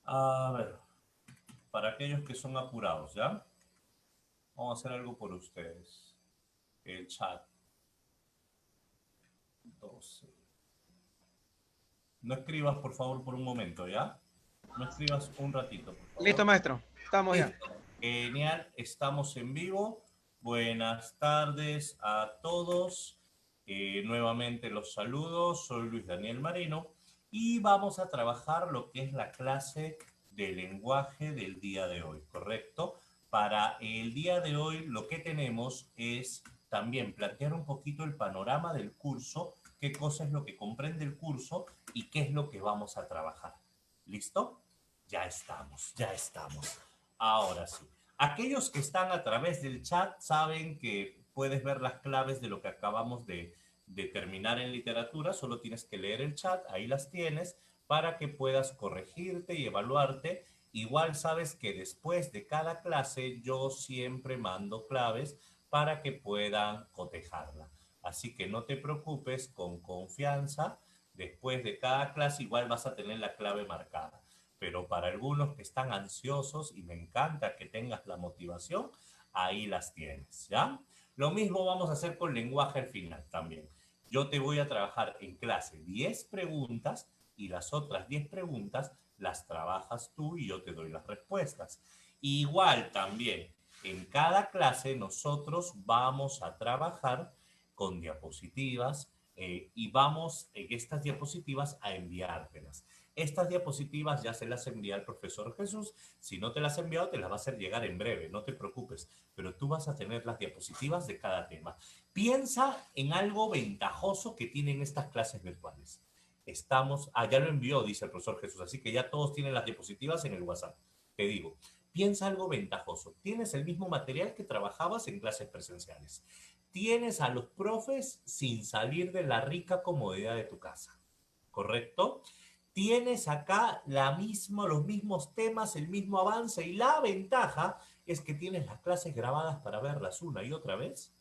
A ver, para aquellos que son apurados, ¿ya? Vamos a hacer algo por ustedes. El chat. 12. No escribas, por favor, por un momento, ¿ya? No escribas un ratito, por Listo, favor. maestro. Estamos ya. Listo. Genial, estamos en vivo. Buenas tardes a todos. Nuevamente los saludo. Soy Luis Daniel Marino y vamos a trabajar lo que es la clase de lenguaje del día de hoy, ¿correcto? Para el día de hoy lo que tenemos es también plantear un poquito el panorama del curso, qué cosa es lo que comprende el curso y qué es lo que vamos a trabajar. ¿Listo? Ya estamos, ya estamos. Ahora sí. Aquellos que están a través del chat saben que puedes ver las claves de lo que acabamos de terminar en literatura. Solo tienes que leer el chat, ahí las tienes, para que puedas corregirte y evaluarte. Igual sabes que después de cada clase yo siempre mando claves para que puedan cotejarla. Así que no te preocupes, con confianza. Después de cada clase igual vas a tener la clave marcada. Pero para algunos que están ansiosos, y me encanta que tengas la motivación, ahí las tienes, ¿ya? Lo mismo vamos a hacer con lenguaje al final también. Yo te voy a trabajar en clase 10 preguntas y las otras 10 preguntas las trabajas tú y yo te doy las respuestas. Igual también, en cada clase nosotros vamos a trabajar con diapositivas y vamos en estas diapositivas a enviártelas. Estas diapositivas ya se las envía el profesor Jesús. Si no te las ha enviado, te las va a hacer llegar en breve, no te preocupes. Pero tú vas a tener las diapositivas de cada tema. Piensa en algo ventajoso que tienen estas clases virtuales. Ya lo envió, dice el profesor Jesús, así que ya todos tienen las diapositivas en el WhatsApp. Te digo, piensa algo ventajoso. Tienes el mismo material que trabajabas en clases presenciales. Tienes a los profes sin salir de la rica comodidad de tu casa. ¿Correcto? Tienes acá los mismos temas, el mismo avance y la ventaja es que tienes las clases grabadas para verlas una y otra vez.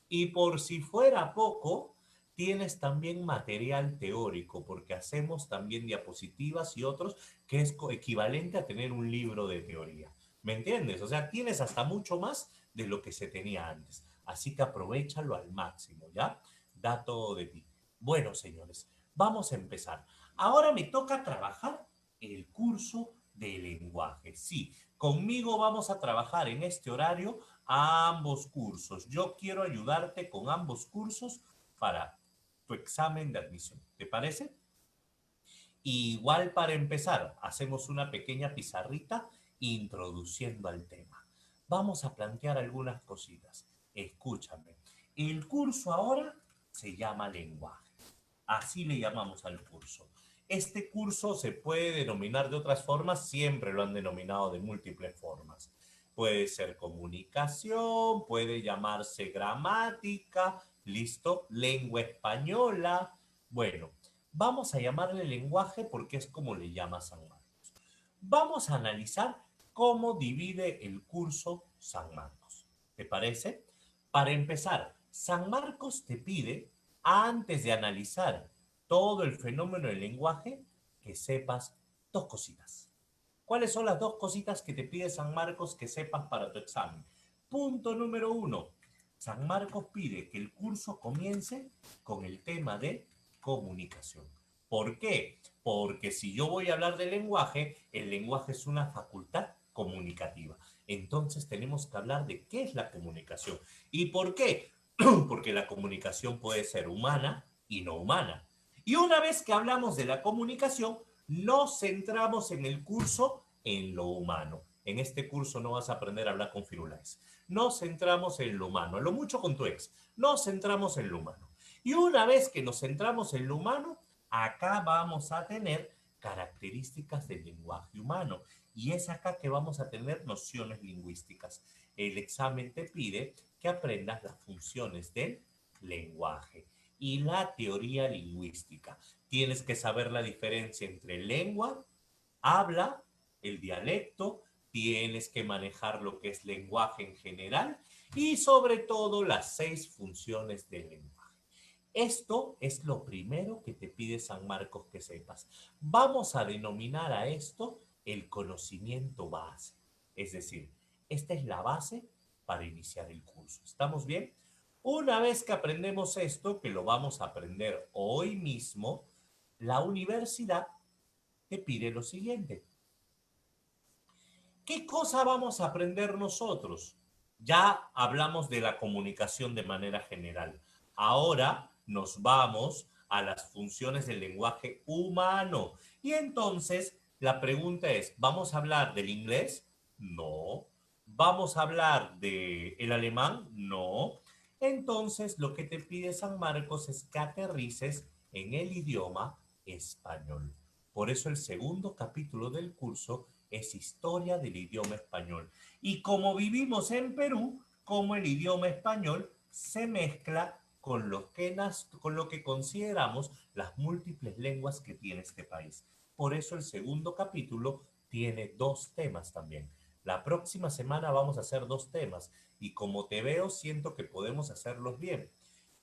Y por si fuera poco, tienes también material teórico, porque hacemos también diapositivas y otros que es equivalente a tener un libro de teoría. ¿Me entiendes? O sea, tienes hasta mucho más de lo que se tenía antes. Así que aprovechalo al máximo, ¿ya? Da todo de ti. Bueno, señores, vamos a empezar. Ahora me toca trabajar el curso de lenguaje. Sí, conmigo vamos a trabajar en este horario a ambos cursos. Yo quiero ayudarte con ambos cursos para tu examen de admisión. ¿Te parece? Igual para empezar, hacemos una pequeña pizarrita introduciendo al tema. Vamos a plantear algunas cositas. Escúchame. El curso ahora se llama lenguaje. Así le llamamos al curso. Este curso se puede denominar de otras formas, siempre lo han denominado de múltiples formas. Puede ser comunicación, puede llamarse gramática, listo, lengua española. Bueno, vamos a llamarle lenguaje porque es como le llama San Marcos. Vamos a analizar cómo divide el curso San Marcos. ¿Te parece? Para empezar, San Marcos te pide, antes de analizar todo el fenómeno del lenguaje, que sepas dos cositas. ¿Cuáles son las dos cositas que te pide San Marcos que sepas para tu examen? Punto número uno. San Marcos pide que el curso comience con el tema de comunicación. ¿Por qué? Porque si yo voy a hablar de lenguaje, el lenguaje es una facultad comunicativa. Entonces tenemos que hablar de qué es la comunicación. ¿Y por qué? Porque la comunicación puede ser humana y no humana. Y una vez que hablamos de la comunicación, nos centramos en el curso en lo humano. En este curso no vas a aprender a hablar con firulais. Nos centramos en lo humano, a lo mucho con tu ex. Nos centramos en lo humano. Y una vez que nos centramos en lo humano, acá vamos a tener características del lenguaje humano. Y es acá que vamos a tener nociones lingüísticas. El examen te pide que aprendas las funciones del lenguaje y la teoría lingüística. Tienes que saber la diferencia entre lengua, habla, el dialecto, tienes que manejar lo que es lenguaje en general y sobre todo las 6 funciones del lenguaje. Esto es lo primero que te pide San Marcos que sepas. Vamos a denominar a esto el conocimiento base. Es decir, esta es la base para iniciar el curso. ¿Estamos bien? Una vez que aprendemos esto, que lo vamos a aprender hoy mismo, la universidad te pide lo siguiente. ¿Qué cosa vamos a aprender nosotros? Ya hablamos de la comunicación de manera general. Ahora nos vamos a las funciones del lenguaje humano. Y entonces la pregunta es, ¿vamos a hablar del inglés? No. ¿Vamos a hablar del alemán? No. Entonces lo que te pide San Marcos es que aterrices en el idioma español. Por eso el segundo capítulo del curso es historia del idioma español. Y como vivimos en Perú, como el idioma español se mezcla con lo que consideramos las múltiples lenguas que tiene este país. Por eso el segundo capítulo tiene dos temas también. La próxima semana vamos a hacer dos temas y como te veo siento que podemos hacerlos bien.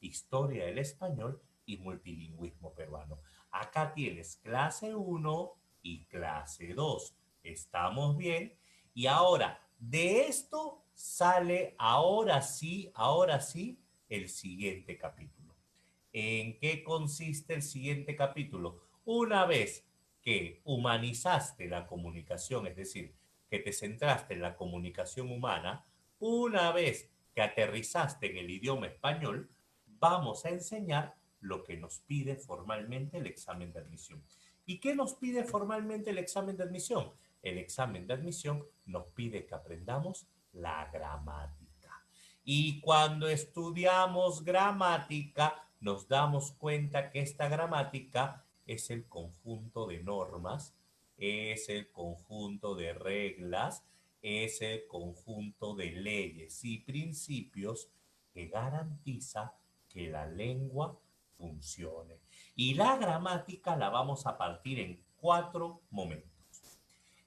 Historia del español y multilingüismo peruano. Acá tienes clase 1 y clase 2. ¿Estamos bien? Y ahora, de esto sale ahora sí, el siguiente capítulo. ¿En qué consiste el siguiente capítulo? Una vez que humanizaste la comunicación, es decir, que te centraste en la comunicación humana, una vez que aterrizaste en el idioma español, vamos a enseñar lo que nos pide formalmente el examen de admisión. ¿Y qué nos pide formalmente el examen de admisión? El examen de admisión nos pide que aprendamos la gramática. Y cuando estudiamos gramática, nos damos cuenta que esta gramática es el conjunto de normas, es el conjunto de reglas, es el conjunto de leyes y principios que garantiza que la lengua funcione. Y la gramática la vamos a partir en 4 momentos.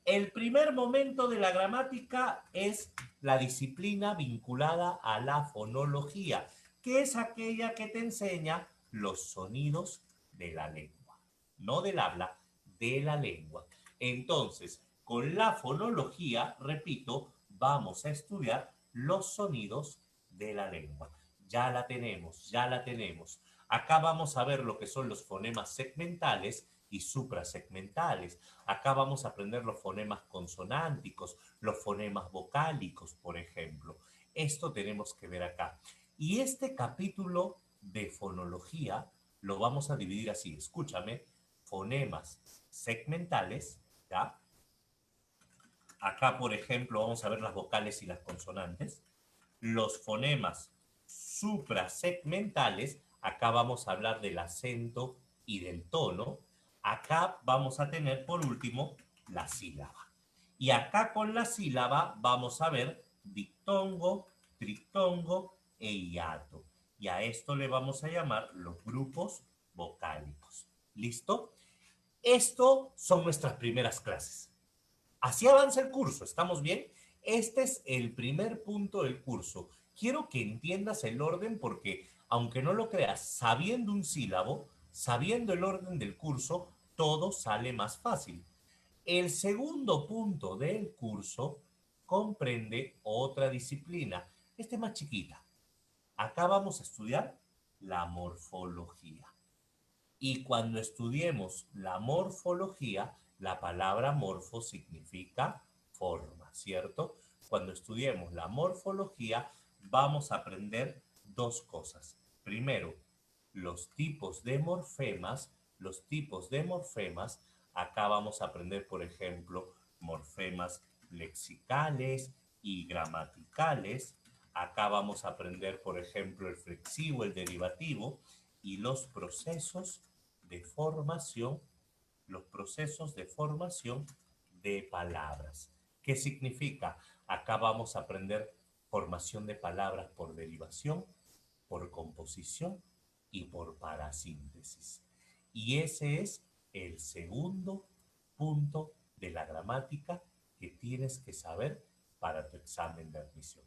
El primer momento de la gramática es la disciplina vinculada a la fonología, que es aquella que te enseña los sonidos de la lengua, no del habla, de la lengua. Entonces, con la fonología, repito, vamos a estudiar los sonidos de la lengua. Ya la tenemos, ya la tenemos. Acá vamos a ver lo que son los fonemas segmentales y suprasegmentales. Acá vamos a aprender los fonemas consonánticos, los fonemas vocálicos, por ejemplo. Esto tenemos que ver acá. Y este capítulo de fonología lo vamos a dividir así. Escúchame, fonemas segmentales, ¿ya? Acá, por ejemplo, vamos a ver las vocales y las consonantes. Los fonemas suprasegmentales, acá vamos a hablar del acento y del tono. Acá vamos a tener, por último, la sílaba. Y acá con la sílaba vamos a ver dictongo, trictongo e hiato. Y a esto le vamos a llamar los grupos vocálicos. ¿Listo? Esto son nuestras primeras clases. Así avanza el curso, ¿estamos bien? Este es el primer punto del curso. Quiero que entiendas el orden porque, aunque no lo creas, sabiendo un sílabo, sabiendo el orden del curso, todo sale más fácil. El segundo punto del curso comprende otra disciplina. Esta es más chiquita. Acá vamos a estudiar la morfología. Y cuando estudiemos la morfología, la palabra morfo significa forma, ¿cierto? Cuando estudiemos la morfología, vamos a aprender dos cosas. Primero, los tipos de morfemas. Los tipos de morfemas, acá vamos a aprender, por ejemplo, morfemas lexicales y gramaticales. Acá vamos a aprender, por ejemplo, el flexivo, el derivativo y los procesos de formación de palabras. ¿Qué significa? Acá vamos a aprender formación de palabras por derivación, por composición y por parasíntesis. Y ese es el segundo punto de la gramática que tienes que saber para tu examen de admisión.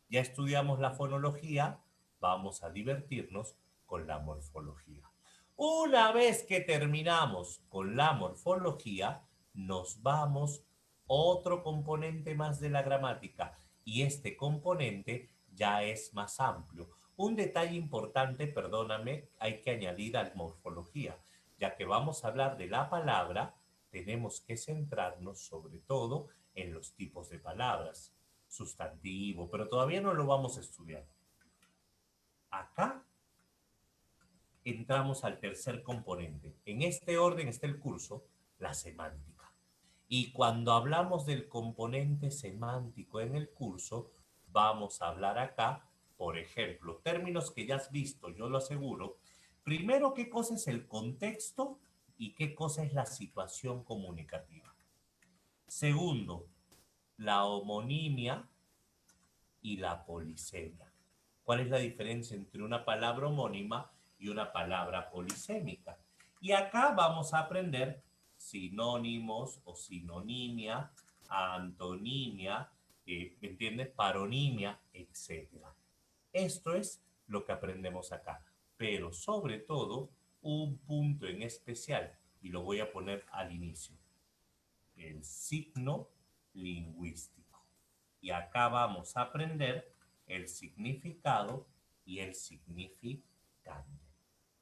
Ya estudiamos la fonología, vamos a divertirnos con la morfología. Una vez que terminamos con la morfología, nos vamos otro componente más de la gramática y este componente ya es más amplio. Un detalle importante, perdóname, hay que añadir a la morfología, ya que vamos a hablar de la palabra, tenemos que centrarnos sobre todo en los tipos de palabras, sustantivo, pero todavía no lo vamos a estudiar. Acá entramos al tercer componente. En este orden está el curso, la semántica. Y cuando hablamos del componente semántico en el curso, vamos a hablar acá, por ejemplo, términos que ya has visto, yo lo aseguro. Primero, ¿qué cosa es el contexto y qué cosa es la situación comunicativa? Segundo, la homonimia y la polisemia. ¿Cuál es la diferencia entre una palabra homónima y una palabra polisémica? Y acá vamos a aprender sinónimos o sinonimia, antonimia, ¿me entiendes? Paronimia, etcétera. Esto es lo que aprendemos acá. Pero sobre todo, un punto en especial, y lo voy a poner al inicio, el signo lingüístico. Y acá vamos a aprender el significado y el significante.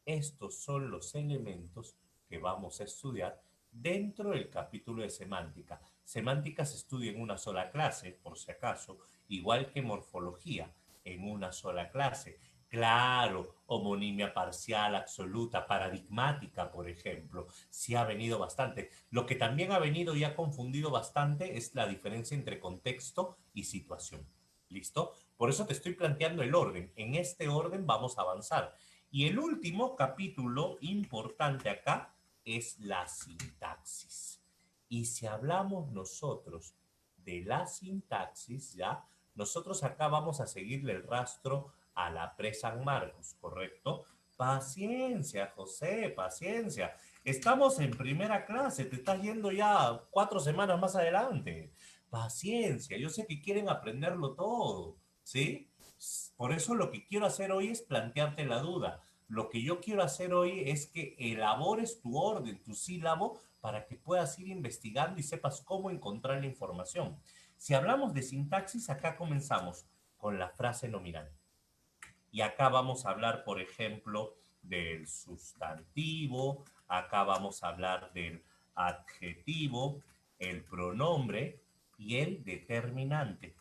Estos son los elementos que vamos a estudiar dentro del capítulo de semántica. Semántica se estudia en una sola clase, por si acaso, igual que morfología, en una sola clase. Claro, homonimia parcial, absoluta, paradigmática, por ejemplo, sí ha venido bastante. Lo que también ha venido y ha confundido bastante es la diferencia entre contexto y situación. ¿Listo? Por eso te estoy planteando el orden. En este orden vamos a avanzar. Y el último capítulo importante acá es la sintaxis. Y si hablamos nosotros de la sintaxis, ya, nosotros acá vamos a seguirle el rastro a la pre-San Marcos, ¿correcto? Paciencia, José, paciencia. Estamos en primera clase, te estás yendo ya 4 semanas más adelante. Paciencia, yo sé que quieren aprenderlo todo, ¿sí? Por eso lo que quiero hacer hoy es plantearte la duda. Lo que yo quiero hacer hoy es que elabores tu orden, tu sílabo, para que puedas ir investigando y sepas cómo encontrar la información. Si hablamos de sintaxis, acá comenzamos con la frase nominal. Y acá vamos a hablar, por ejemplo, del sustantivo, acá vamos a hablar del adjetivo, el pronombre y el determinante.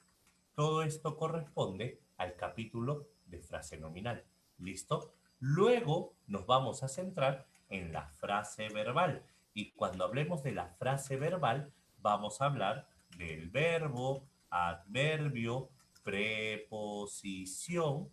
Todo esto corresponde al capítulo de frase nominal. ¿Listo? Luego nos vamos a centrar en la frase verbal. Y cuando hablemos de la frase verbal, vamos a hablar del verbo, adverbio, preposición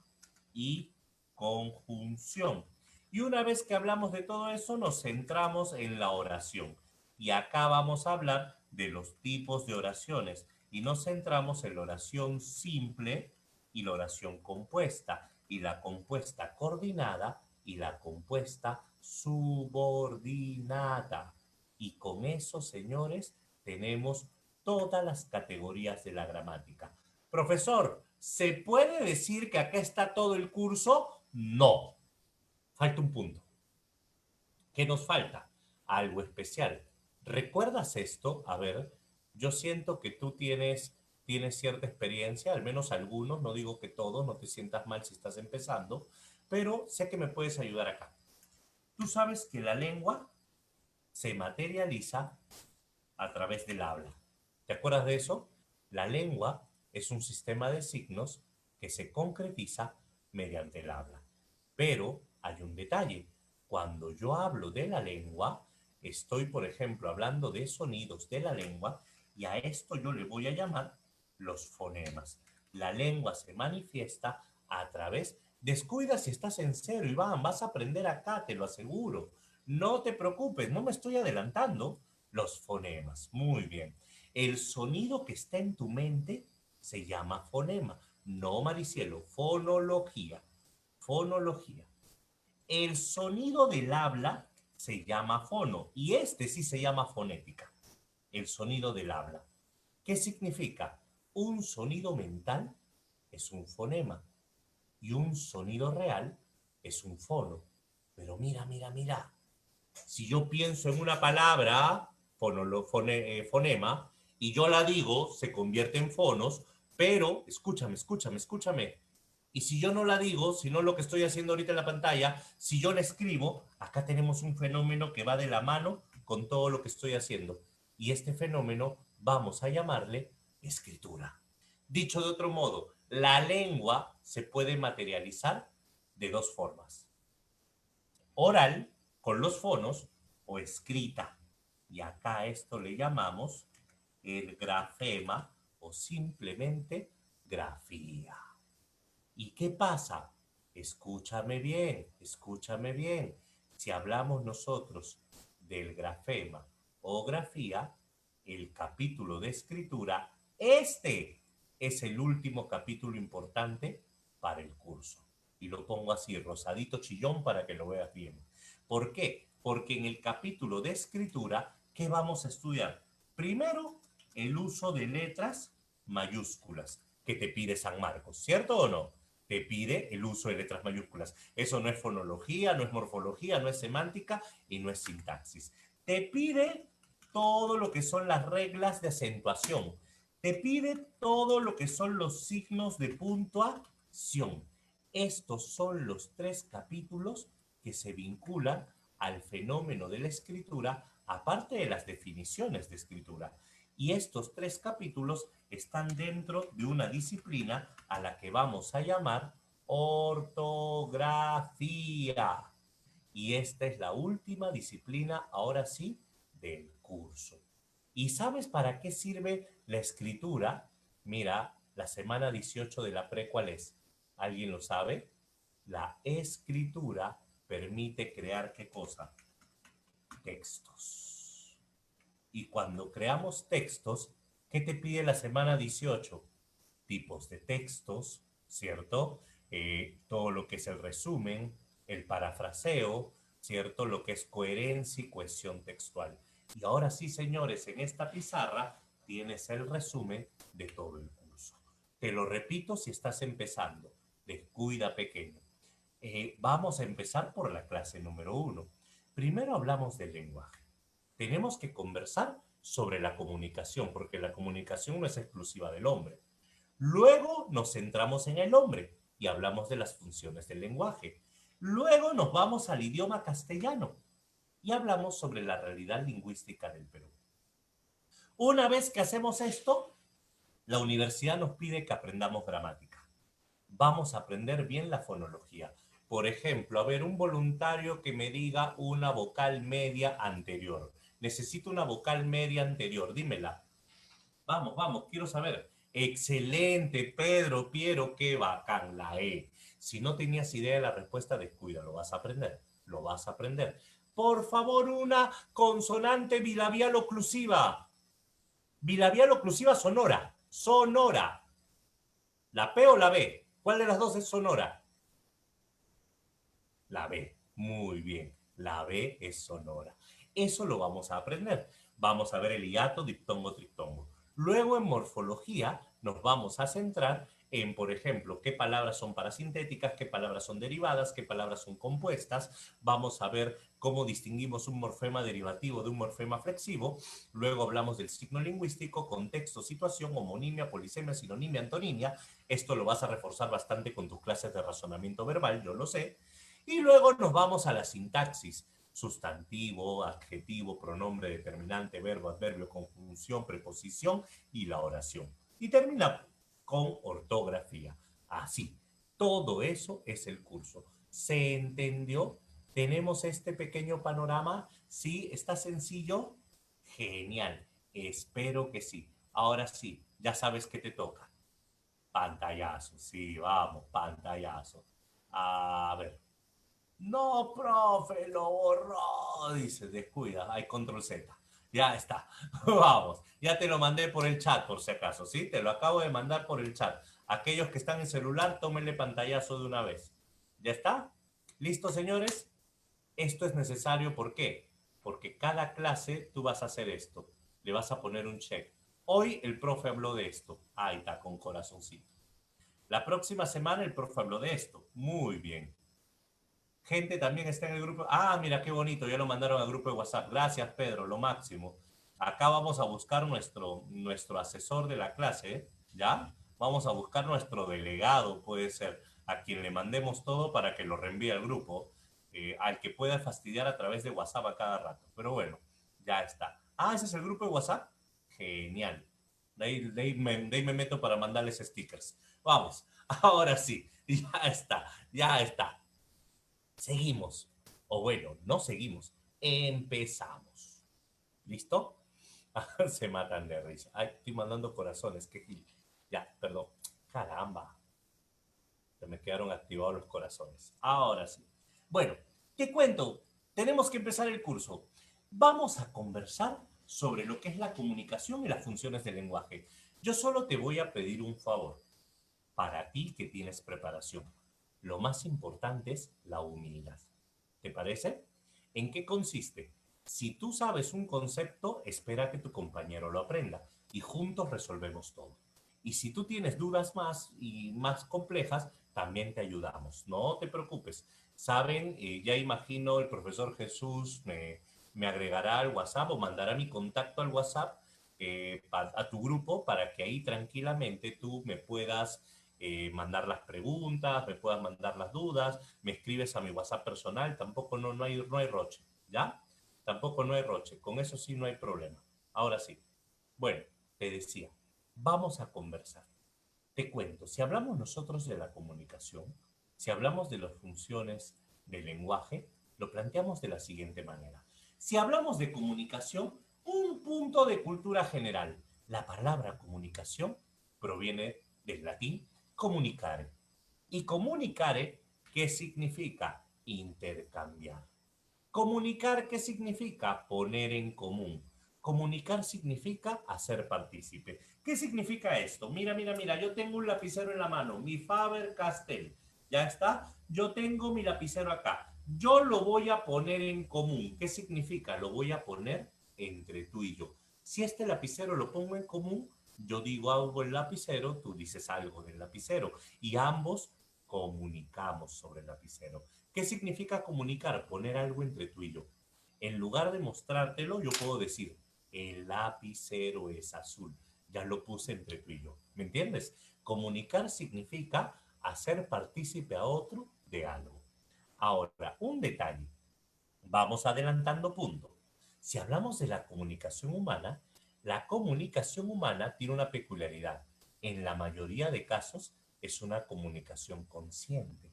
y conjunción. Y una vez que hablamos de todo eso, nos centramos en la oración. Y acá vamos a hablar de los tipos de oraciones y nos centramos en la oración simple y la oración compuesta, y la compuesta coordinada y la compuesta subordinada. Y con eso, señores, tenemos todas las categorías de la gramática. Profesor, ¿se puede decir que acá está todo el curso? No. Falta un punto. ¿Qué nos falta? Algo especial. ¿Recuerdas esto? A ver, yo siento que tú tienes cierta experiencia, al menos algunos, no digo que todos, no te sientas mal si estás empezando, pero sé que me puedes ayudar acá. Tú sabes que la lengua se materializa a través del habla. ¿Te acuerdas de eso? La lengua es un sistema de signos que se concretiza mediante el habla. Pero hay un detalle. Cuando yo hablo de la lengua, estoy, por ejemplo, hablando de sonidos de la lengua y a esto yo le voy a llamar los fonemas. La lengua se manifiesta a través... Descuida si estás en cero, Iván, vas a aprender acá, te lo aseguro. No te preocupes, no me estoy adelantando. Los fonemas, muy bien. El sonido que está en tu mente se llama fonema. No, Maricielo, fonología. Fonología. El sonido del habla se llama fono y este sí se llama fonética. El sonido del habla. ¿Qué significa? Un sonido mental es un fonema y un sonido real es un fono. Pero mira, mira, mira. Si yo pienso en una palabra, fonema, y yo la digo, se convierte en fonos, pero escúchame. Y si yo no la digo, sino lo que estoy haciendo ahorita en la pantalla, si yo la escribo, acá tenemos un fenómeno que va de la mano con todo lo que estoy haciendo. Y este fenómeno vamos a llamarle escritura. Dicho de otro modo, la lengua se puede materializar de dos formas: oral, con los fonos, o escrita. Y acá a esto le llamamos el grafema o simplemente grafía. ¿Y qué pasa? Escúchame bien. Si hablamos nosotros del grafema o grafía, el capítulo de escritura, este es el último capítulo importante para el curso. Y lo pongo así, rosadito chillón, para que lo veas bien. ¿Por qué? Porque en el capítulo de escritura, ¿qué vamos a estudiar? Primero, el uso de letras mayúsculas que te pide San Marcos, ¿cierto o no? Te pide el uso de letras mayúsculas. Eso no es fonología, no es morfología, no es semántica y no es sintaxis. Te pide todo lo que son las reglas de acentuación. Te pide todo lo que son los signos de puntuación. Estos son los tres capítulos que se vinculan al fenómeno de la escritura, aparte de las definiciones de escritura. Y estos tres capítulos están dentro de una disciplina a la que vamos a llamar ortografía. Y esta es la última disciplina, ahora sí, del curso. ¿Y sabes para qué sirve la escritura? Mira, la semana 18 de la pre, ¿cuál es? ¿Alguien lo sabe? La escritura permite crear, ¿qué cosa? Textos. Y cuando creamos textos, ¿qué te pide la semana 18? Tipos de textos, ¿cierto? Todo lo que es el resumen, el parafraseo, ¿cierto? Lo que es coherencia y cohesión textual. Y ahora sí, señores, en esta pizarra tienes el resumen de todo el curso. Te lo repito si estás empezando. Descuida, pequeño. Vamos a empezar por la clase número 1. Primero hablamos del lenguaje. Tenemos que conversar sobre la comunicación, porque la comunicación no es exclusiva del hombre. Luego nos centramos en el hombre y hablamos de las funciones del lenguaje. Luego nos vamos al idioma castellano y hablamos sobre la realidad lingüística del Perú. Una vez que hacemos esto, la universidad nos pide que aprendamos gramática. Vamos a aprender bien la fonología. Por ejemplo, a ver, un voluntario que me diga una vocal media anterior. Necesito una vocal media anterior, dímela. Vamos, quiero saber. Excelente, Pedro, Piero, qué bacán, la E. Si no tenías idea de la respuesta, descuida, lo vas a aprender, lo vas a aprender. Por favor, una consonante bilabial oclusiva. Bilabial oclusiva sonora, sonora. ¿La P o la B? ¿Cuál de las dos es sonora? La B, muy bien, la B es sonora. Eso lo vamos a aprender. Vamos a ver el hiato, diptongo, triptongo. Luego en morfología nos vamos a centrar en, por ejemplo, qué palabras son parasintéticas, qué palabras son derivadas, qué palabras son compuestas. Vamos a ver cómo distinguimos un morfema derivativo de un morfema flexivo. Luego hablamos del signo lingüístico, contexto, situación, homonimia, polisemia, sinonimia, antonimia. Esto lo vas a reforzar bastante con tus clases de razonamiento verbal, yo lo sé. Y luego nos vamos a la sintaxis: sustantivo, adjetivo, pronombre, determinante, verbo, adverbio, conjunción, preposición y la oración. Y termina con ortografía. Así, todo eso es el curso. ¿Se entendió? ¿Tenemos este pequeño panorama? ¿Sí? ¿Está sencillo? Genial. Espero que sí. Ahora sí, ya sabes qué te toca. Pantallazo. Sí, vamos, pantallazo. A ver. No, profe, lo borró. Dice, descuida, hay control Z. Ya está. Vamos, ya te lo mandé por el chat por si acaso, ¿sí? Te lo acabo de mandar por el chat. Aquellos que están en celular, tómenle pantallazo de una vez. ¿Ya está? ¿Listo, señores? Esto es necesario, ¿por qué? Porque cada clase tú vas a hacer esto. Le vas a poner un check. Hoy el profe habló de esto. Ahí está, con corazoncito. La próxima semana el profe habló de esto. Muy bien. Gente también está en el grupo. Ah, mira qué bonito, ya lo mandaron al grupo de WhatsApp. Gracias, Pedro, lo máximo. Acá vamos a buscar nuestro asesor de la clase, ¿ya? Vamos a buscar nuestro delegado, puede ser, a quien le mandemos todo para que lo reenvíe al grupo, al que pueda fastidiar a través de WhatsApp a cada rato. Pero bueno, ya está. Ah, ¿ese es el grupo de WhatsApp? Genial. De ahí me meto para mandarles stickers. Vamos, ahora sí, ya está, ya está. Seguimos. O bueno, no seguimos. Empezamos. ¿Listo? Se matan de risa. Ay, estoy mandando corazones. Qué gil. Ya, perdón. Caramba. Se me quedaron activados los corazones. Ahora sí. Bueno, te cuento. Tenemos que empezar el curso. Vamos a conversar sobre lo que es la comunicación y las funciones del lenguaje. Yo solo te voy a pedir un favor. Para ti que tienes preparación. Lo más importante es la humildad. ¿Te parece? ¿En qué consiste? Si tú sabes un concepto, espera que tu compañero lo aprenda y juntos resolvemos todo. Y si tú tienes dudas más y más complejas, también te ayudamos. No te preocupes. Saben, ya imagino el profesor Jesús me agregará al WhatsApp o mandará mi contacto al WhatsApp a tu grupo para que ahí tranquilamente tú me puedas mandar las preguntas, me puedas mandar las dudas, me escribes a mi WhatsApp personal, tampoco no hay roche, ¿ya? Tampoco no hay roche, con eso sí no hay problema. Ahora sí, bueno, te decía, vamos a conversar. Te cuento, si hablamos nosotros de la comunicación, si hablamos de las funciones del lenguaje, lo planteamos de la siguiente manera. Si hablamos de comunicación, un punto de cultura general. La palabra comunicación proviene del latín comunicare. Y comunicare, ¿qué significa? Intercambiar. Comunicar, ¿qué significa? Poner en común. Comunicar significa hacer partícipe. ¿Qué significa esto? Mira, mira, mira, yo tengo un lapicero en la mano, mi Faber-Castell. ¿Ya está? Yo tengo mi lapicero acá. Yo lo voy a poner en común. ¿Qué significa? Lo voy a poner entre tú y yo. Si este lapicero lo pongo en común, yo digo algo del lapicero, tú dices algo del lapicero y ambos comunicamos sobre el lapicero. ¿Qué significa comunicar? Poner algo entre tú y yo. En lugar de mostrártelo, yo puedo decir, el lapicero es azul. Ya lo puse entre tú y yo. ¿Me entiendes? Comunicar significa hacer partícipe a otro de algo. Ahora, un detalle. Vamos adelantando punto. Si hablamos de la comunicación humana tiene una peculiaridad. En la mayoría de casos es una comunicación consciente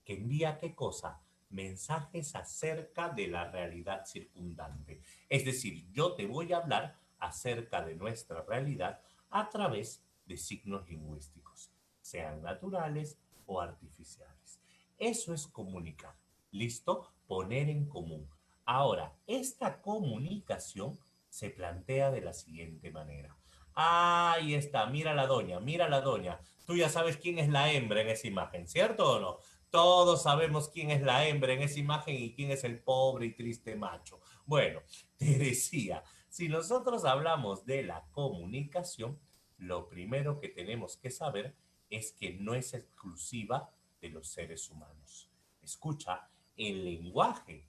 que envía qué cosa? Mensajes acerca de la realidad circundante. Es decir, yo te voy a hablar acerca de nuestra realidad a través de signos lingüísticos, sean naturales o artificiales. Eso es comunicar. ¿Listo? Poner en común. Ahora, esta comunicación se plantea de la siguiente manera. Ahí está, mira la doña, mira la doña. Tú ya sabes quién es la hembra en esa imagen, ¿cierto o no? Todos sabemos quién es la hembra en esa imagen y quién es el pobre y triste macho. Bueno, te decía, si nosotros hablamos de la comunicación, lo primero que tenemos que saber es que no es exclusiva de los seres humanos. Escucha, el lenguaje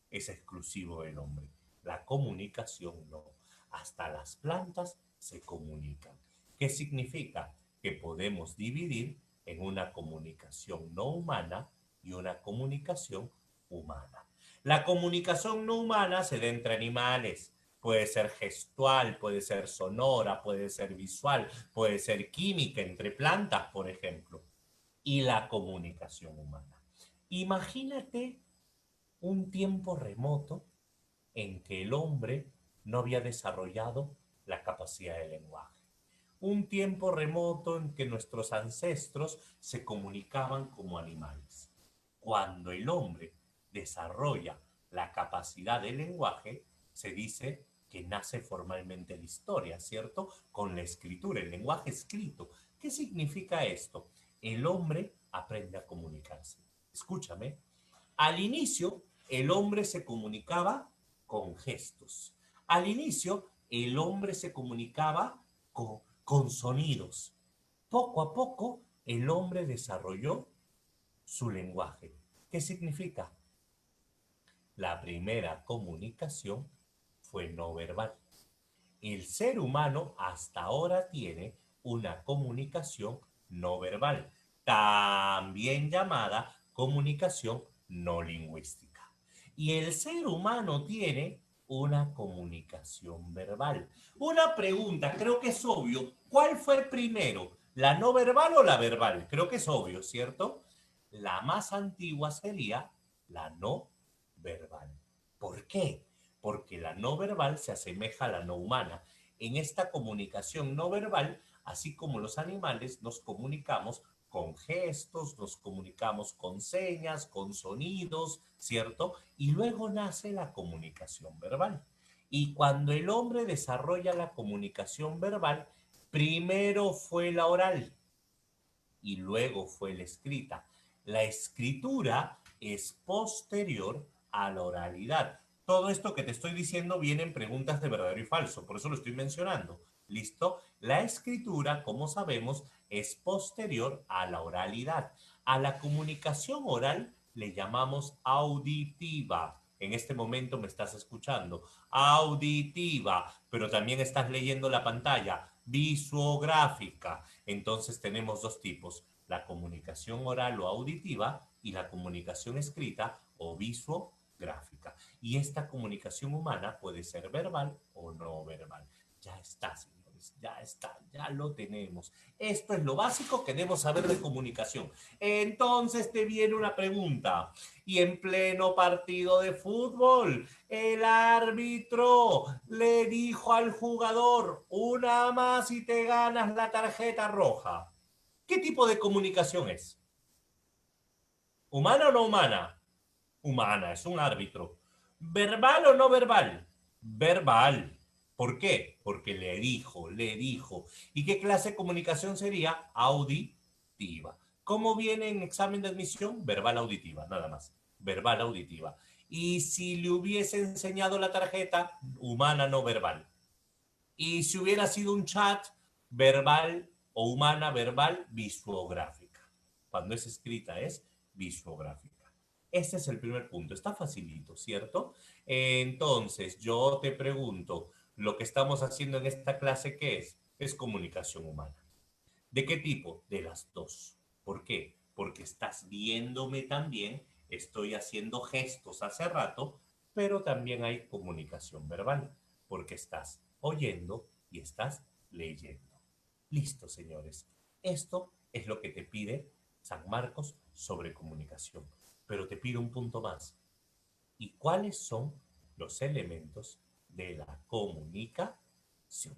es exclusivo del hombre, la comunicación no. Hasta las plantas se comunican. ¿Qué significa? Que podemos dividir en una comunicación no humana y una comunicación humana. La comunicación no humana se da entre animales. Puede ser gestual, puede ser sonora, puede ser visual, puede ser química entre plantas, por ejemplo. Y la comunicación humana. Imagínate un tiempo remoto en que el hombre no había desarrollado la capacidad de lenguaje. Un tiempo remoto en que nuestros ancestros se comunicaban como animales. Cuando el hombre desarrolla la capacidad del lenguaje, se dice que nace formalmente la historia, ¿cierto? Con la escritura, el lenguaje escrito. ¿Qué significa esto? El hombre aprende a comunicarse. Escúchame, al inicio, el hombre se comunicaba con gestos. Al inicio, el hombre se comunicaba con sonidos. Poco a poco, el hombre desarrolló su lenguaje. ¿Qué significa? La primera comunicación fue no verbal. El ser humano hasta ahora tiene una comunicación no verbal, también llamada comunicación no lingüística. Y el ser humano tiene una comunicación verbal. Una pregunta, creo que es obvio. ¿Cuál fue primero? ¿La no verbal o la verbal? Creo que es obvio, ¿cierto? La más antigua sería la no verbal. ¿Por qué? Porque la no verbal se asemeja a la no humana. En esta comunicación no verbal, así como los animales, nos comunicamos con gestos, nos comunicamos con señas, con sonidos, ¿cierto? Y luego nace la comunicación verbal. Y cuando el hombre desarrolla la comunicación verbal, primero fue la oral y luego fue la escrita. La escritura es posterior a la oralidad. Todo esto que te estoy diciendo viene en preguntas de verdadero y falso, por eso lo estoy mencionando. ¿Listo? La escritura, como sabemos, es posterior a la oralidad. A la comunicación oral le llamamos auditiva. En este momento me estás escuchando. Auditiva, pero también estás leyendo la pantalla. Visuográfica. Entonces tenemos dos tipos, la comunicación oral o auditiva y la comunicación escrita o visuográfica. Y esta comunicación humana puede ser verbal o no verbal. Ya está, señores, ya está, ya lo tenemos. Esto es lo básico que debemos saber de comunicación. Entonces te viene una pregunta. Y en pleno partido de fútbol, el árbitro le dijo al jugador, una más y te ganas la tarjeta roja. ¿Qué tipo de comunicación es? ¿Humana o no humana? Humana, es un árbitro. ¿Verbal o no verbal? Verbal. ¿Por qué? Porque le dijo, le dijo. ¿Y qué clase de comunicación sería? Auditiva. ¿Cómo viene en examen de admisión? Verbal auditiva, nada más. Verbal auditiva. Y si le hubiese enseñado la tarjeta, humana no verbal. Y si hubiera sido un chat, verbal o humana verbal, visuográfica. Cuando es escrita es visuográfica. Este es el primer punto. Está facilito, ¿cierto? Entonces, yo te pregunto, lo que estamos haciendo en esta clase, ¿qué es? Es comunicación humana. ¿De qué tipo? De las dos. ¿Por qué? Porque estás viéndome también, estoy haciendo gestos hace rato, pero también hay comunicación verbal, porque estás oyendo y estás leyendo. Listo, señores. Esto es lo que te pide San Marcos sobre comunicación. Pero te pido un punto más. ¿Y cuáles son los elementos de la comunicación?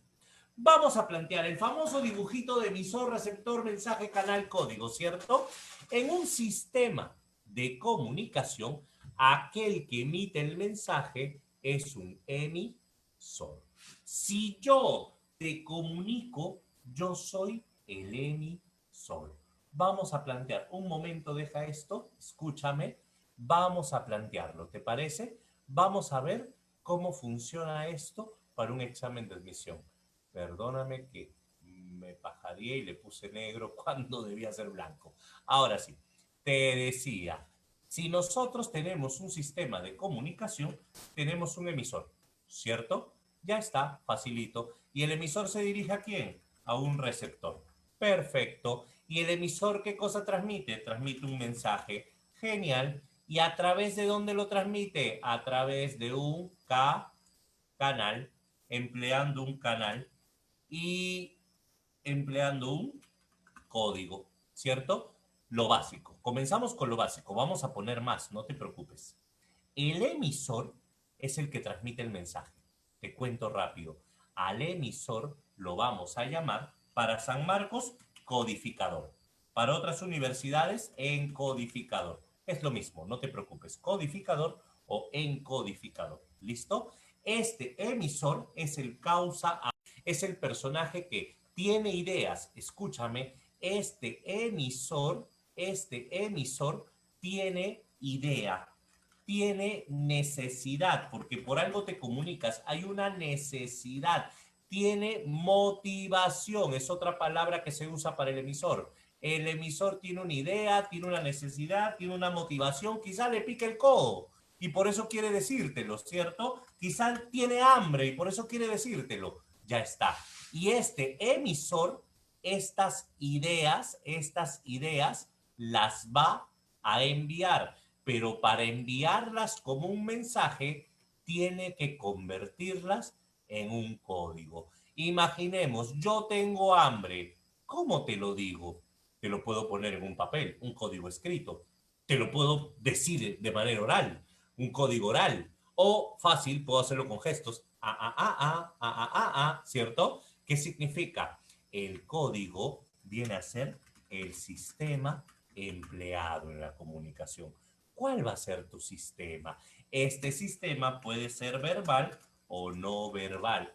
Vamos a plantear el famoso dibujito de emisor, receptor, mensaje, canal, código, ¿cierto? En un sistema de comunicación, aquel que emite el mensaje es un emisor. Si yo te comunico, yo soy el emisor. Vamos a plantear, un momento, deja esto, escúchame, vamos a plantearlo, ¿te parece? Vamos a ver cómo funciona esto para un examen de admisión. Perdóname que me pajaría y le puse negro cuando debía ser blanco. Ahora sí, te decía, si nosotros tenemos un sistema de comunicación, tenemos un emisor, ¿cierto? Ya está, facilito. ¿Y el emisor se dirige a quién? A un receptor. Perfecto. ¿Y el emisor qué cosa transmite? Transmite un mensaje. Genial. ¿Y a través de dónde lo transmite? A través de un canal, empleando un canal y empleando un código, ¿cierto? Lo básico. Comenzamos con lo básico. Vamos a poner más, no te preocupes. El emisor es el que transmite el mensaje. Te cuento rápido. Al emisor lo vamos a llamar para San Marcos codificador. Para otras universidades, encodificador. Es lo mismo, no te preocupes. Codificador o encodificador. ¿Listo? Este emisor es el causa, es el personaje que tiene ideas. Escúchame, este emisor tiene idea, tiene necesidad, porque por algo te comunicas, hay una necesidad, tiene motivación, es otra palabra que se usa para el emisor. El emisor tiene una idea, tiene una necesidad, tiene una motivación, quizá le pique el codo y por eso quiere decírtelo, ¿cierto? Quizá tiene hambre y por eso quiere decírtelo. Ya está. Y este emisor, estas ideas las va a enviar, pero para enviarlas como un mensaje, tiene que convertirlas en un código. Imaginemos, yo tengo hambre. ¿Cómo te lo digo? Te lo puedo poner en un papel, un código escrito. Te lo puedo decir de manera oral, un código oral. O fácil, puedo hacerlo con gestos. ¿Cierto? ¿Qué significa? El código viene a ser el sistema empleado en la comunicación. ¿Cuál va a ser tu sistema? Este sistema puede ser verbal o no verbal.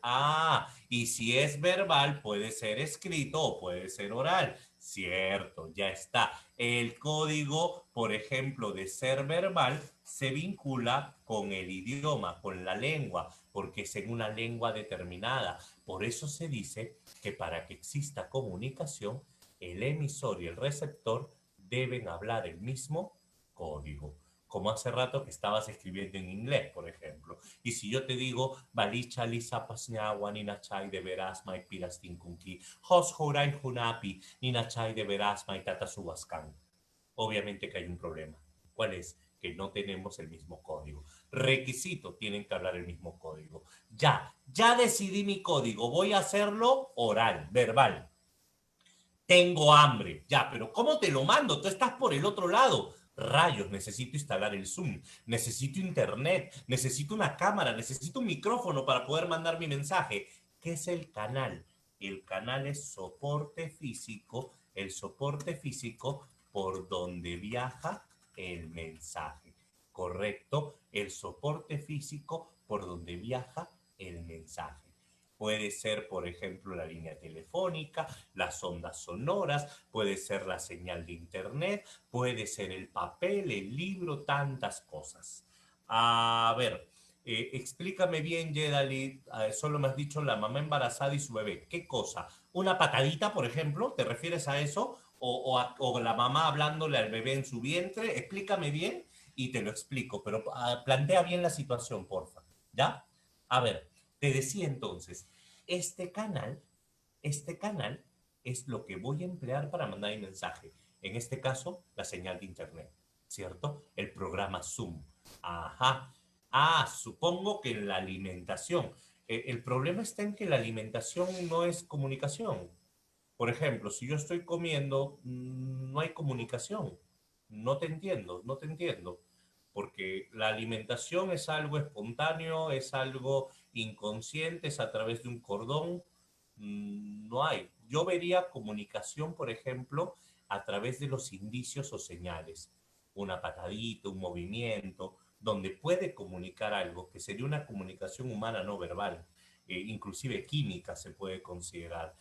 Y si es verbal, puede ser escrito o puede ser oral. Cierto, ya está. El código, por ejemplo, de ser verbal se vincula con el idioma, con la lengua, porque es en una lengua determinada. Por eso se dice que para que exista comunicación, el emisor y el receptor deben hablar el mismo código. Como hace rato que estabas escribiendo en inglés, por ejemplo. Y si yo te digo, Balicha lisa pasñagua, nina chai de veras mai piras tinkunki, hos horai hunapi, nina chai de veras mai tata subascan. Obviamente que hay un problema. ¿Cuál es? Que no tenemos el mismo código. Requisito, tienen que hablar el mismo código. Ya decidí mi código, voy a hacerlo oral, verbal. Tengo hambre, ya, pero ¿cómo te lo mando? Tú estás por el otro lado. Rayos, necesito instalar el Zoom, necesito internet, necesito una cámara, necesito un micrófono para poder mandar mi mensaje. ¿Qué es el canal? El canal es soporte físico, el soporte físico por donde viaja el mensaje. ¿Correcto? El soporte físico por donde viaja el mensaje. Puede ser, por ejemplo, la línea telefónica, las ondas sonoras, puede ser la señal de internet, puede ser el papel, el libro, tantas cosas. A ver, explícame bien, Yedali, solo me has dicho la mamá embarazada y su bebé. ¿Qué cosa? ¿Una patadita, por ejemplo? ¿Te refieres a eso? ¿O la mamá hablándole al bebé en su vientre? Explícame bien y te lo explico, pero plantea bien la situación, porfa. ¿Ya? A ver, te decía entonces, este canal, este canal es lo que voy a emplear para mandar mi mensaje. En este caso, la señal de internet, ¿cierto? El programa Zoom. Ajá. Supongo que en la alimentación. El problema está en que la alimentación no es comunicación. Por ejemplo, si yo estoy comiendo, no hay comunicación. No te entiendo, no te entiendo. Porque la alimentación es algo espontáneo, es algo inconsciente, es a través de un cordón. No hay. Yo vería comunicación, por ejemplo, a través de los indicios o señales. Una patadita, un movimiento, donde puede comunicar algo, que sería una comunicación humana no verbal. Inclusive química se puede considerar.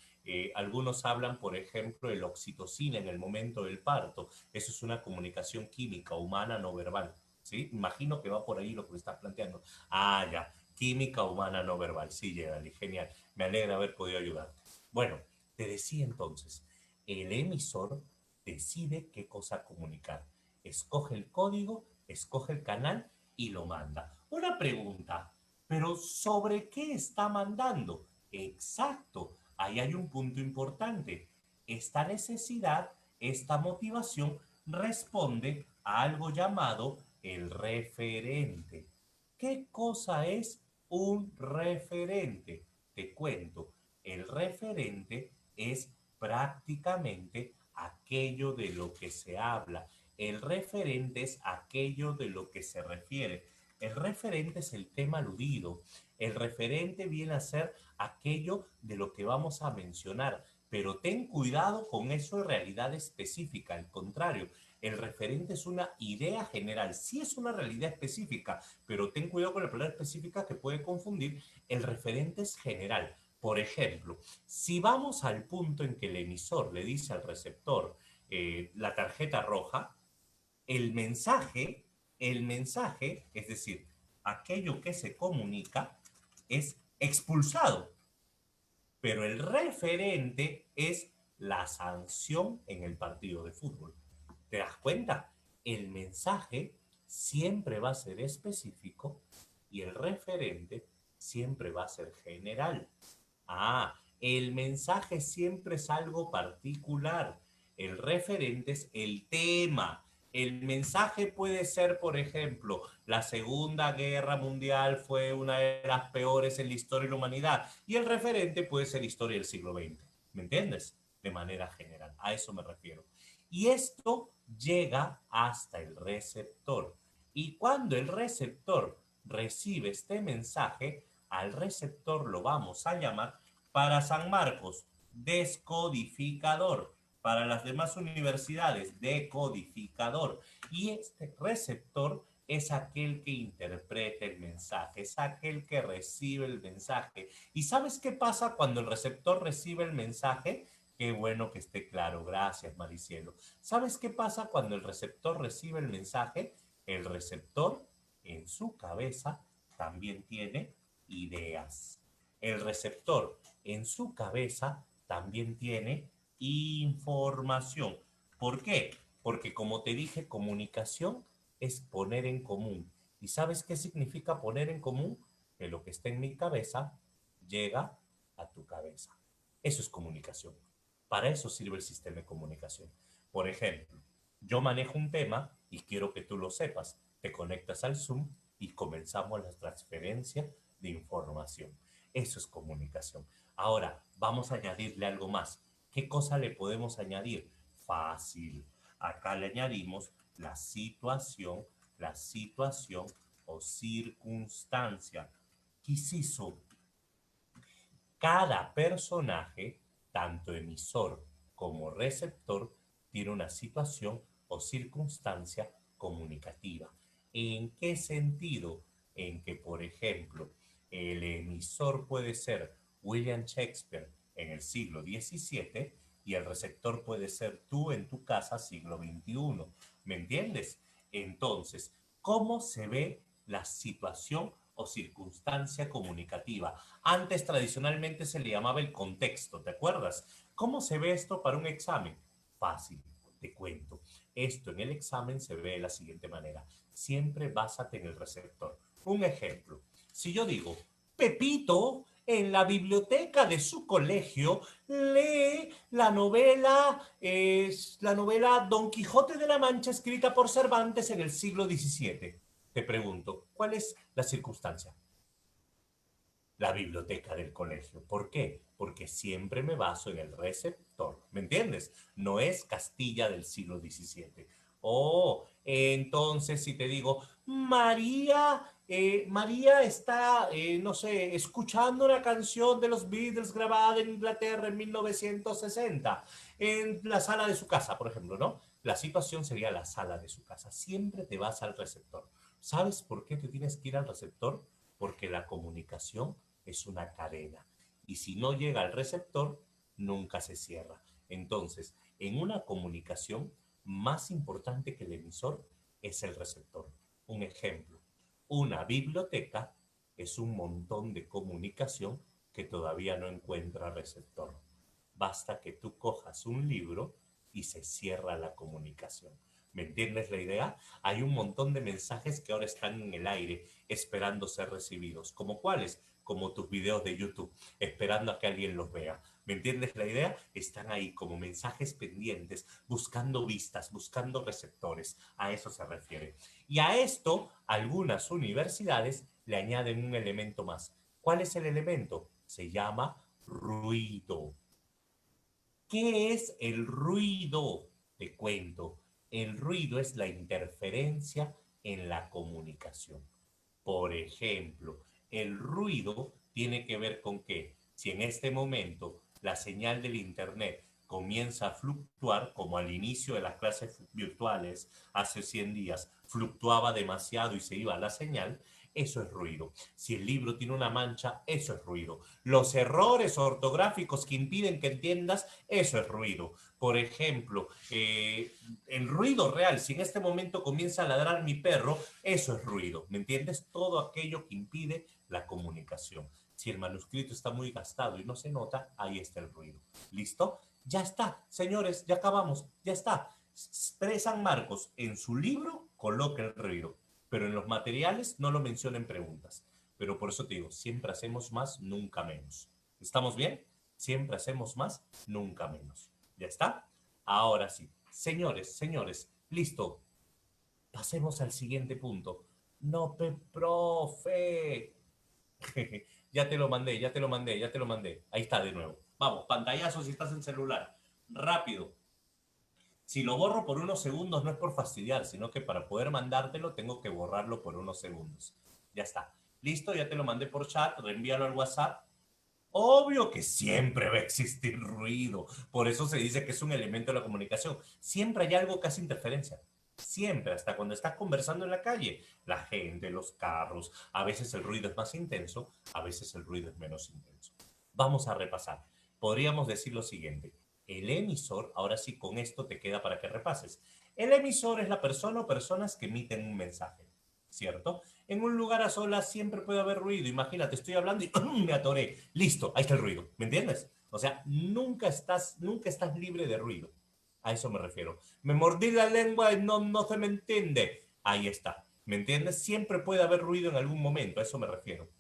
Algunos hablan, por ejemplo, de la oxitocina en el momento del parto. Eso es una comunicación química humana no verbal. ¿Sí? Imagino que va por ahí lo que me estás planteando. Ya. Química humana no verbal. Sí, Gerald, genial. Me alegra haber podido ayudarte. Bueno, te decía entonces, el emisor decide qué cosa comunicar. Escoge el código, escoge el canal y lo manda. Una pregunta, pero ¿sobre qué está mandando? Exacto, ahí hay un punto importante. Esta necesidad, esta motivación responde a algo llamado el referente. ¿Qué cosa es un referente? Te cuento, el referente es prácticamente aquello de lo que se habla. El referente es aquello de lo que se refiere. El referente es el tema aludido. El referente viene a ser aquello de lo que vamos a mencionar. Pero ten cuidado con eso de realidad específica. Al contrario, el referente es una idea general. Sí es una realidad específica, pero ten cuidado con la palabra específica que puede confundir. El referente es general. Por ejemplo, si vamos al punto en que el emisor le dice al receptor la tarjeta roja, el mensaje, el mensaje, es decir, aquello que se comunica, es expulsado, pero el referente es la sanción en el partido de fútbol. ¿Te das cuenta? El mensaje siempre va a ser específico y el referente siempre va a ser general. El mensaje siempre es algo particular. El referente es el tema. El mensaje puede ser, por ejemplo, la Segunda Guerra Mundial fue una de las peores en la historia de la humanidad. Y el referente puede ser historia del siglo XX. ¿Me entiendes? De manera general. A eso me refiero. Y esto llega hasta el receptor. Y cuando el receptor recibe este mensaje, al receptor lo vamos a llamar para San Marcos, descodificador. Para las demás universidades, decodificador. Y este receptor es aquel que interpreta el mensaje, es aquel que recibe el mensaje. ¿Y sabes qué pasa cuando el receptor recibe el mensaje? Qué bueno que esté claro, gracias Maricielo. ¿Sabes qué pasa cuando el receptor recibe el mensaje? El receptor en su cabeza también tiene ideas. El receptor en su cabeza también tiene información. ¿Por qué? Porque como te dije, comunicación es poner en común. ¿Y sabes qué significa poner en común? Que lo que está en mi cabeza llega a tu cabeza. Eso es comunicación. Para eso sirve el sistema de comunicación. Por ejemplo, yo manejo un tema y quiero que tú lo sepas. Te conectas al Zoom y comenzamos la transferencia de información. Eso es comunicación. Ahora, vamos a añadirle algo más. ¿Qué cosa le podemos añadir? Fácil. Acá le añadimos la situación o circunstancia. Quisiso. Cada personaje, tanto emisor como receptor, tiene una situación o circunstancia comunicativa. ¿En qué sentido? En que, por ejemplo, el emisor puede ser William Shakespeare en el siglo XVII y el receptor puede ser tú en tu casa siglo XXI. ¿Me entiendes? Entonces, ¿cómo se ve la situación o circunstancia comunicativa? Antes tradicionalmente se le llamaba el contexto, ¿te acuerdas? ¿Cómo se ve esto para un examen? Fácil, te cuento. Esto en el examen se ve de la siguiente manera. Siempre básate en el receptor. Un ejemplo. Si yo digo, Pepito en la biblioteca de su colegio lee la novela Don Quijote de la Mancha escrita por Cervantes en el siglo XVII. Te pregunto, ¿cuál es la circunstancia? La biblioteca del colegio. ¿Por qué? Porque siempre me baso en el receptor. ¿Me entiendes? No es Castilla del siglo XVII. Oh, entonces si te digo, María está, no sé, escuchando una canción de los Beatles grabada en Inglaterra en 1960, en la sala de su casa, por ejemplo, ¿no? La situación sería la sala de su casa. Siempre te vas al receptor. ¿Sabes por qué te tienes que ir al receptor? Porque la comunicación es una cadena. Y si no llega al receptor, nunca se cierra. Entonces, en una comunicación, más importante que el emisor es el receptor. Un ejemplo, una biblioteca es un montón de comunicación que todavía no encuentra receptor. Basta que tú cojas un libro y se cierra la comunicación. ¿Me entiendes la idea? Hay un montón de mensajes que ahora están en el aire esperando ser recibidos. ¿Como cuáles? Como tus videos de YouTube, esperando a que alguien los vea. ¿Me entiendes la idea? Están ahí como mensajes pendientes, buscando vistas, buscando receptores. A eso se refiere. Y a esto, algunas universidades le añaden un elemento más. ¿Cuál es el elemento? Se llama ruido. ¿Qué es el ruido? Te cuento. El ruido es la interferencia en la comunicación. Por ejemplo, el ruido tiene que ver con que si en este momento la señal del Internet comienza a fluctuar, como al inicio de las clases virtuales hace 100 días, fluctuaba demasiado y se iba la señal, eso es ruido. Si el libro tiene una mancha, eso es ruido. Los errores ortográficos que impiden que entiendas, eso es ruido. Por ejemplo, el ruido real, si en este momento comienza a ladrar mi perro, eso es ruido. ¿Me entiendes? Todo aquello que impide la comunicación. Si el manuscrito está muy gastado y no se nota, ahí está el ruido. ¿Listo? Ya está, señores, ya acabamos, ya está. San Marcos en su libro coloca el ruido, pero en los materiales no lo menciona en preguntas. Pero por eso te digo, siempre hacemos más, nunca menos. ¿Estamos bien? Siempre hacemos más, nunca menos. ¿Ya está? Ahora sí. Señores, señores, listo. Pasemos al siguiente punto. No, profe. Ya te lo mandé, ya te lo mandé, ya te lo mandé. Ahí está de nuevo. Vamos, pantallazo si estás en celular. Rápido. Si lo borro por unos segundos no es por fastidiar, sino que para poder mandártelo tengo que borrarlo por unos segundos. Ya está. Listo, ya te lo mandé por chat, reenvíalo al WhatsApp. Obvio que siempre va a existir ruido. Por eso se dice que es un elemento de la comunicación. Siempre hay algo que hace interferencia. Siempre, hasta cuando estás conversando en la calle. La gente, los carros. A veces el ruido es más intenso, a veces el ruido es menos intenso. Vamos a repasar. Podríamos decir lo siguiente. El emisor, ahora sí con esto te queda para que repases. El emisor es la persona o personas que emiten un mensaje, ¿cierto? En un lugar a solas siempre puede haber ruido. Imagínate, estoy hablando y me atoré. Listo, ahí está el ruido. ¿Me entiendes? O sea, nunca estás libre de ruido. A eso me refiero. Me mordí la lengua y no se me entiende. Ahí está. ¿Me entiendes? Siempre puede haber ruido en algún momento. A eso me refiero.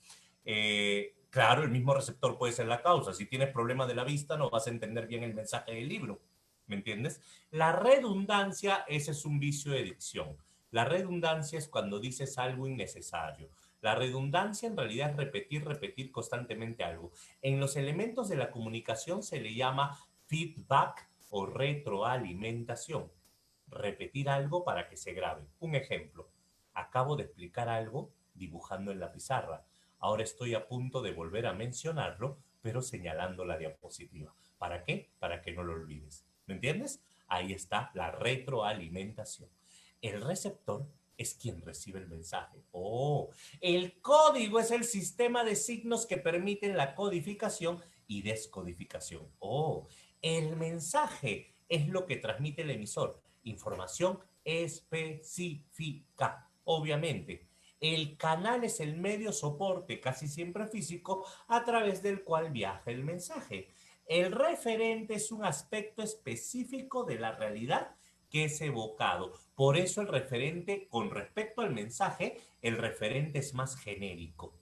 Claro, el mismo receptor puede ser la causa. Si tienes problemas de la vista, no vas a entender bien el mensaje del libro. ¿Me entiendes? La redundancia, ese es un vicio de dicción. La redundancia es cuando dices algo innecesario. La redundancia en realidad es repetir constantemente algo. En los elementos de la comunicación se le llama feedback o retroalimentación. Repetir algo para que se grabe. Un ejemplo. Acabo de explicar algo dibujando en la pizarra. Ahora estoy a punto de volver a mencionarlo, pero señalando la diapositiva. ¿Para qué? Para que no lo olvides. ¿Me entiendes? Ahí está la retroalimentación. El receptor es quien recibe el mensaje. Oh, el código es el sistema de signos que permiten la codificación y descodificación. Oh, el mensaje es lo que transmite el emisor. Información específica. Obviamente, el canal es el medio soporte, casi siempre físico, a través del cual viaja el mensaje. El referente es un aspecto específico de la realidad que es evocado. Por eso el referente, con respecto al mensaje, el referente es más genérico,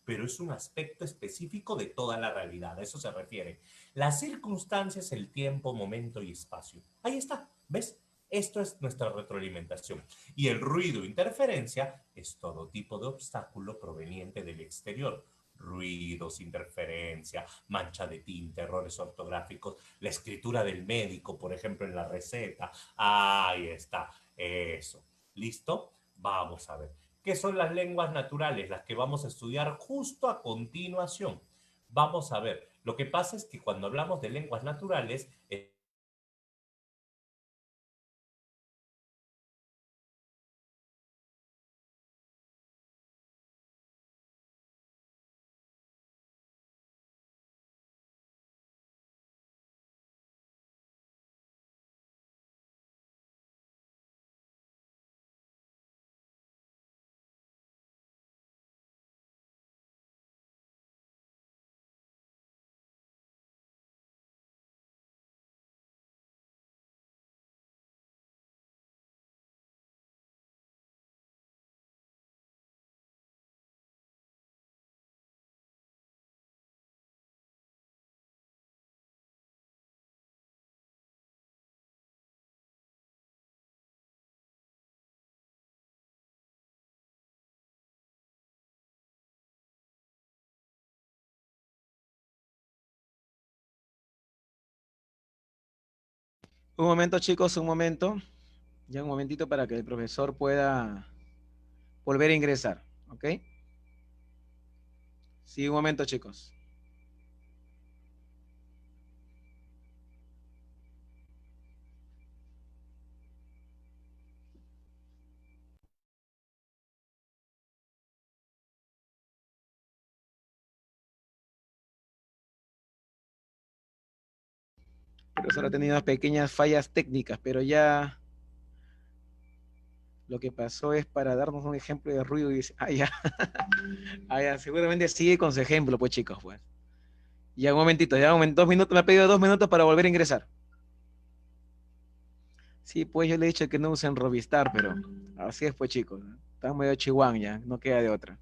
pero es un aspecto específico de toda la realidad, a eso se refiere. Las circunstancias, el tiempo, momento y espacio. Ahí está, ¿ves? Esto es nuestra retroalimentación. Y el ruido interferencia es todo tipo de obstáculo proveniente del exterior. Ruidos, interferencia, mancha de tinta, errores ortográficos, la escritura del médico, por ejemplo, en la receta. Ahí está, eso. ¿Listo? Vamos a ver. ¿Qué son las lenguas naturales? Las que vamos a estudiar justo a continuación. Vamos a ver. Lo que pasa es que cuando hablamos de lenguas naturales, Un momento, chicos, un momento. Ya un momentito para que el profesor pueda volver a ingresar. ¿Ok? Sí, un momento, chicos. El profesor ha tenido unas pequeñas fallas técnicas, pero ya lo que pasó es para darnos un ejemplo de ruido y dice, ya, ya, seguramente sigue con su ejemplo, pues chicos, pues. Ya un momentito, ya 2 minutos, me ha pedido 2 minutos para volver a ingresar. Sí, pues yo le he dicho que no usen Robistar, pero así es, pues chicos. Está medio chihuahua ya, no queda de otra.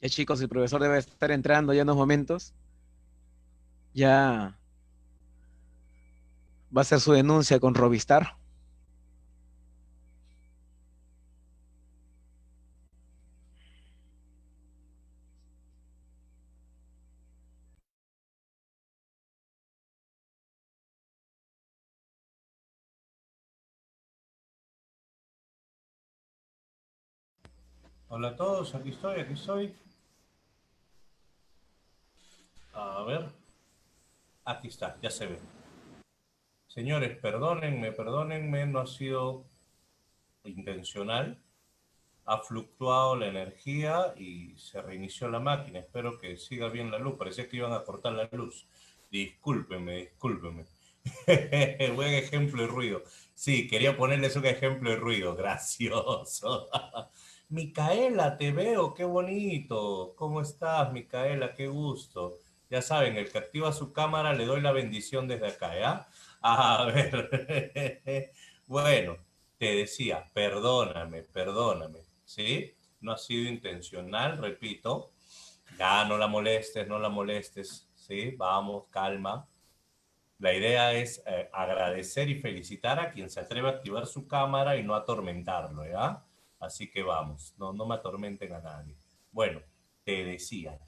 Ya chicos, el profesor debe estar entrando ya en unos momentos. Ya va a hacer su denuncia con Robistar. Hola a todos, aquí estoy, aquí estoy. A ver, aquí está, ya se ve. Señores, perdónenme, no ha sido intencional. Ha fluctuado la energía y se reinició la máquina. Espero que siga bien la luz. Parecía que iban a cortar la luz. Discúlpenme. Buen ejemplo de ruido. Sí, quería ponerles un ejemplo de ruido. Gracioso. Micaela, te veo, qué bonito. ¿Cómo estás, Micaela? Qué gusto. Ya saben, el que activa su cámara le doy la bendición desde acá, ¿ya? A ver. Bueno, te decía, perdóname, ¿sí? No ha sido intencional, repito. Ya no la molestes, ¿sí? Vamos, calma. La idea es agradecer y felicitar a quien se atreve a activar su cámara y no atormentarlo, ¿ya? Así que vamos, no me atormenten a nadie. Bueno, te decía,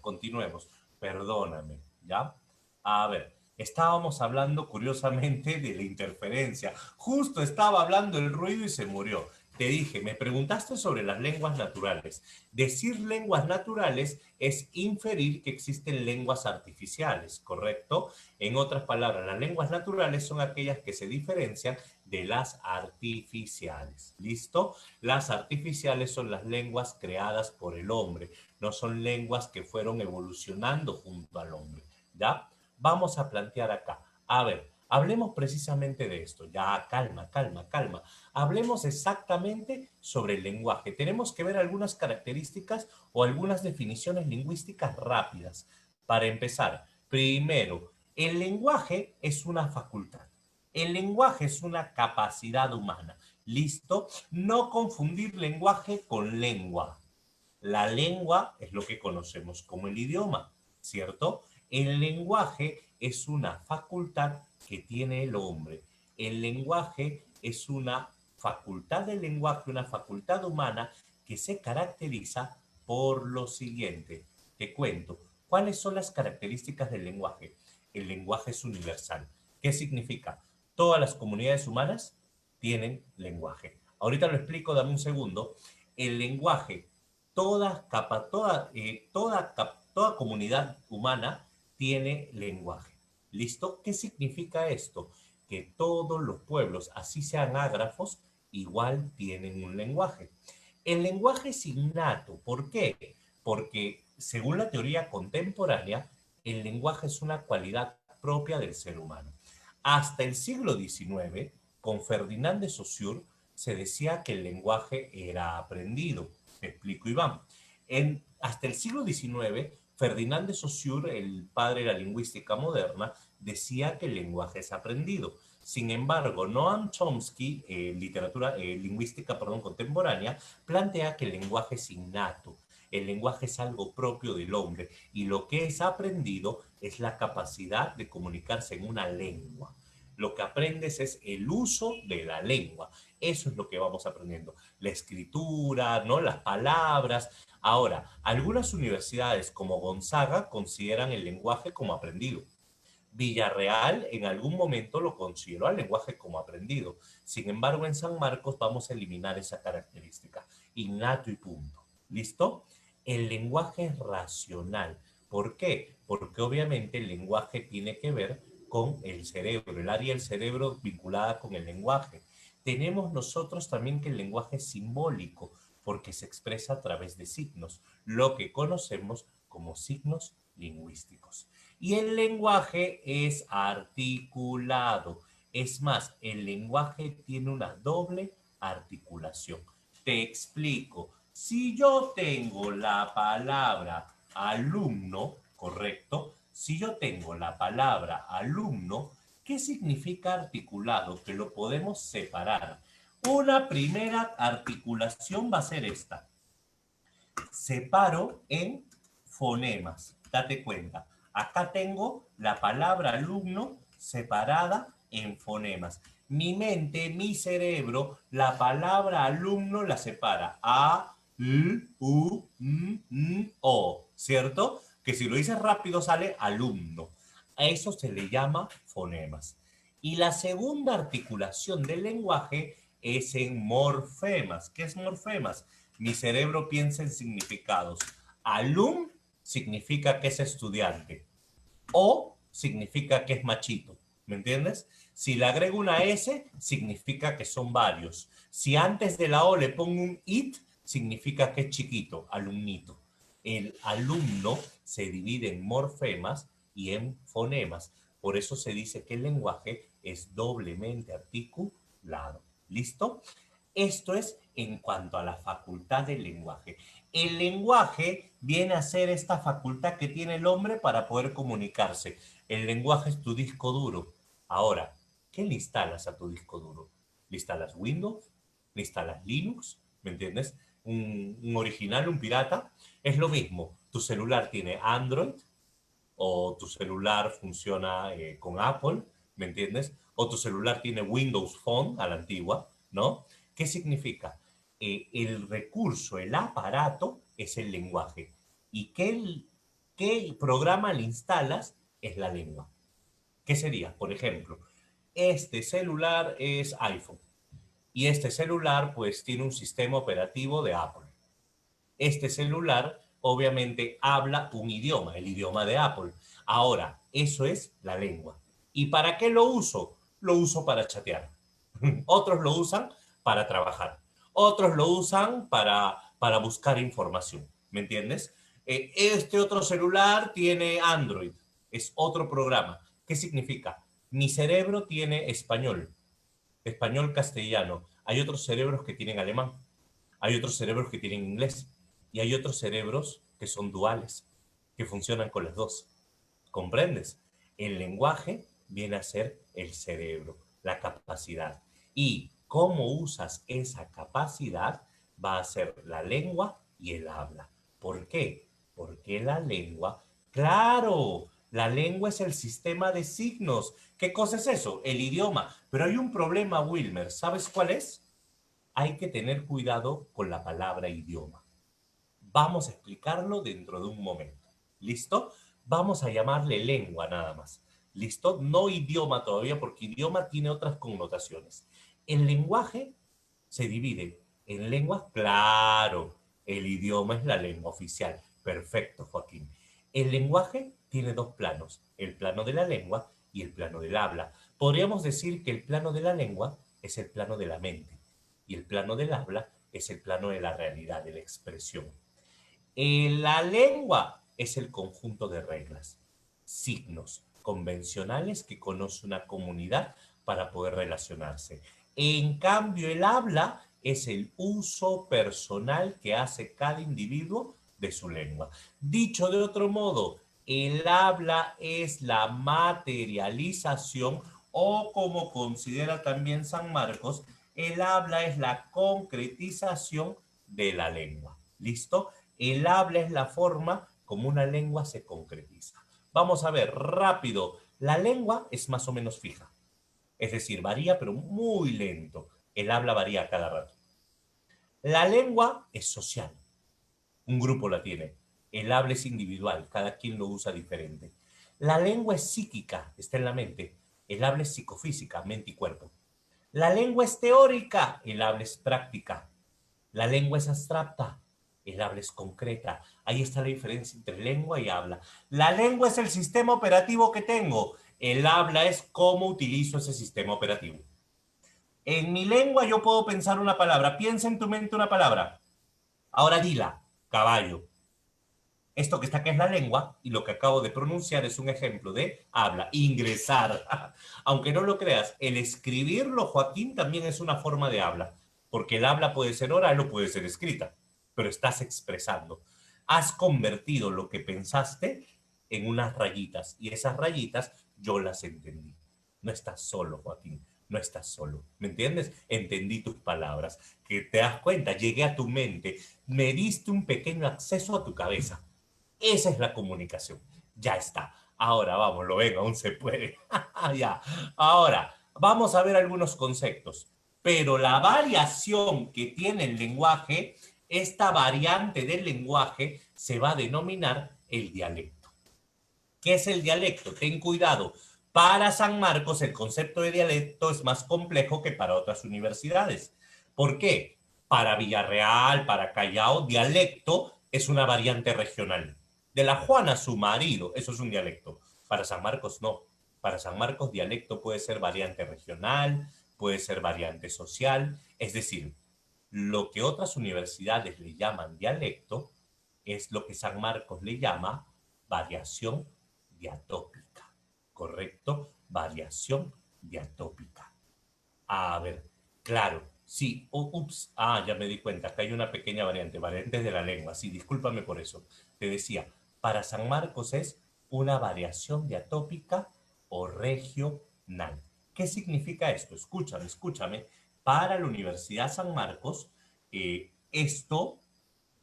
continuemos. Perdóname, ¿ya? A ver, estábamos hablando curiosamente de la interferencia. Justo estaba hablando el ruido y se murió. Te dije, me preguntaste sobre las lenguas naturales. Decir lenguas naturales es inferir que existen lenguas artificiales, ¿correcto? En otras palabras, las lenguas naturales son aquellas que se diferencian de las artificiales. ¿Listo? Las artificiales son las lenguas creadas por el hombre, no son lenguas que fueron evolucionando junto al hombre. ¿Ya? Vamos a plantear acá. A ver, hablemos precisamente de esto. Ya, calma. Hablemos exactamente sobre el lenguaje. Tenemos que ver algunas características o algunas definiciones lingüísticas rápidas. Para empezar, primero, el lenguaje es una facultad. El lenguaje es una capacidad humana. ¿Listo? No confundir lenguaje con lengua. La lengua es lo que conocemos como el idioma, ¿cierto? El lenguaje es una facultad que tiene el hombre. El lenguaje es una facultad del lenguaje, una facultad humana que se caracteriza por lo siguiente. Te cuento, ¿cuáles son las características del lenguaje? El lenguaje es universal. ¿Qué significa? Todas las comunidades humanas tienen lenguaje. Ahorita lo explico, dame un segundo. El lenguaje toda comunidad humana tiene lenguaje. ¿Listo? ¿Qué significa esto? Que todos los pueblos, así sean ágrafos, igual tienen un lenguaje. El lenguaje es innato. ¿Por qué? Porque según la teoría contemporánea, el lenguaje es una cualidad propia del ser humano. Hasta el siglo XIX, con Ferdinand de Saussure, se decía que el lenguaje era aprendido. Te explico, Iván. Hasta el siglo XIX, Ferdinand de Saussure, el padre de la lingüística moderna, decía que el lenguaje es aprendido. Sin embargo, Noam Chomsky, lingüística contemporánea, plantea que el lenguaje es innato. El lenguaje es algo propio del hombre y lo que es aprendido es la capacidad de comunicarse en una lengua. Lo que aprendes es el uso de la lengua. Eso es lo que vamos aprendiendo. La escritura, ¿no? Las palabras. Ahora, algunas universidades como Gonzaga consideran el lenguaje como aprendido. Villarreal en algún momento lo consideró al lenguaje como aprendido. Sin embargo, en San Marcos vamos a eliminar esa característica. Innato y punto. ¿Listo? El lenguaje es racional. ¿Por qué? Porque obviamente el lenguaje tiene que ver con el cerebro, el área del cerebro vinculada con el lenguaje. Tenemos nosotros también que el lenguaje es simbólico, porque se expresa a través de signos, lo que conocemos como signos lingüísticos. Y el lenguaje es articulado. Es más, el lenguaje tiene una doble articulación. Te explico. Si yo tengo la palabra alumno, ¿correcto? Si yo tengo la palabra alumno, ¿qué significa articulado? Que lo podemos separar. Una primera articulación va a ser esta. separo en fonemas. Date cuenta. Acá tengo la palabra alumno separada en fonemas. Mi mente, mi cerebro, la palabra alumno la separa. A, L, U, M, O. ¿Cierto? Que si lo dices rápido sale alumno. A eso se le llama fonemas. Y la segunda articulación del lenguaje es en morfemas. ¿Qué es morfemas? Mi cerebro piensa en significados. Alum significa que es estudiante. O significa que es machito. ¿Me entiendes? Si le agrego una S, significa que son varios. Si antes de la O le pongo un it, significa que es chiquito, alumnito. El alumno se divide en morfemas y en fonemas. Por eso se dice que el lenguaje es doblemente articulado. ¿Listo? Esto es en cuanto a la facultad del lenguaje. El lenguaje viene a ser esta facultad que tiene el hombre para poder comunicarse. El lenguaje es tu disco duro. Ahora, ¿qué le instalas a tu disco duro? ¿Le instalas Windows? ¿Le instalas Linux? ¿Me entiendes? Un original, un pirata. Es lo mismo. Tu celular tiene Android o tu celular funciona con Apple, ¿me entiendes? O tu celular tiene Windows Phone a la antigua, ¿no? ¿Qué significa? El recurso, el aparato es el lenguaje. ¿Y qué programa le instalas? Es la lengua. ¿Qué sería? Por ejemplo, este celular es iPhone y este celular pues tiene un sistema operativo de Apple. Este celular obviamente habla un idioma, el idioma de Apple. Ahora, eso es la lengua. ¿Y para qué lo uso? Lo uso para chatear. Otros lo usan para trabajar. Otros lo usan para buscar información. ¿Me entiendes? Este otro celular tiene Android. Es otro programa. ¿Qué significa? Mi cerebro tiene español. Español castellano. Hay otros cerebros que tienen alemán. Hay otros cerebros que tienen inglés. Y hay otros cerebros que son duales, que funcionan con las dos. ¿Comprendes? El lenguaje viene a ser el cerebro, la capacidad. Y cómo usas esa capacidad va a ser la lengua y el habla. ¿Por qué? Porque la lengua, claro, la lengua es el sistema de signos. ¿Qué cosa es eso? El idioma. Pero hay un problema, Wilmer. ¿Sabes cuál es? Hay que tener cuidado con la palabra idioma. Vamos a explicarlo dentro de un momento. ¿Listo? Vamos a llamarle lengua nada más. ¿Listo? No idioma todavía porque idioma tiene otras connotaciones. El lenguaje se divide en lenguas, claro. El idioma es la lengua oficial. Perfecto, Joaquín. El lenguaje tiene dos planos, el plano de la lengua y el plano del habla. Podríamos decir que el plano de la lengua es el plano de la mente y el plano del habla es el plano de la realidad, de la expresión. La lengua es el conjunto de reglas, signos convencionales que conoce una comunidad para poder relacionarse. En cambio, el habla es el uso personal que hace cada individuo de su lengua. Dicho de otro modo, el habla es la materialización o como considera también San Marcos, el habla es la concretización de la lengua. ¿Listo? El habla es la forma como una lengua se concretiza. Vamos a ver rápido. La lengua es más o menos fija. Es decir, varía pero muy lento. El habla varía cada rato. La lengua es social. Un grupo la tiene. El habla es individual. Cada quien lo usa diferente. La lengua es psíquica. Está en la mente. El habla es psicofísica, mente y cuerpo. La lengua es teórica. El habla es práctica. La lengua es abstracta. El habla es concreta. Ahí está la diferencia entre lengua y habla. La lengua es el sistema operativo que tengo. El habla es cómo utilizo ese sistema operativo. En mi lengua yo puedo pensar una palabra. Piensa en tu mente una palabra. Ahora dila. Caballo. Esto que está acá es la lengua y lo que acabo de pronunciar es un ejemplo de habla, ingresar. Aunque no lo creas, el escribirlo, Joaquín, también es una forma de habla, porque el habla puede ser oral o puede ser escrita, pero estás expresando. Has convertido lo que pensaste en unas rayitas y esas rayitas yo las entendí. No estás solo, Joaquín. no estás solo, ¿me entiendes? Entendí tus palabras, que te das cuenta, llegué a tu mente, me diste un pequeño acceso a tu cabeza. Esa es la comunicación. Ya está. Ahora vamos, lo ven, aún se puede. Ya. Ahora, vamos a ver algunos conceptos. Pero la variación que tiene el lenguaje, esta variante del lenguaje, se va a denominar el dialecto. ¿Qué es el dialecto? Ten cuidado. Para San Marcos el concepto de dialecto es más complejo que para otras universidades. ¿Por qué? Para Villarreal, para Callao, dialecto es una variante regional. De la Juana, su marido, eso es un dialecto. Para San Marcos no. Para San Marcos dialecto puede ser variante regional, puede ser variante social. Es decir, lo que otras universidades le llaman dialecto es lo que San Marcos le llama variación diatópica. ¿Correcto? Variación diatópica. A ver, claro, sí, ups, ya me di cuenta, que hay una pequeña variante, variantes de la lengua, sí, discúlpame por eso. Te decía, para San Marcos es una variación diatópica o regional. ¿Qué significa esto? Escúchame, escúchame. Para la Universidad San Marcos, esto,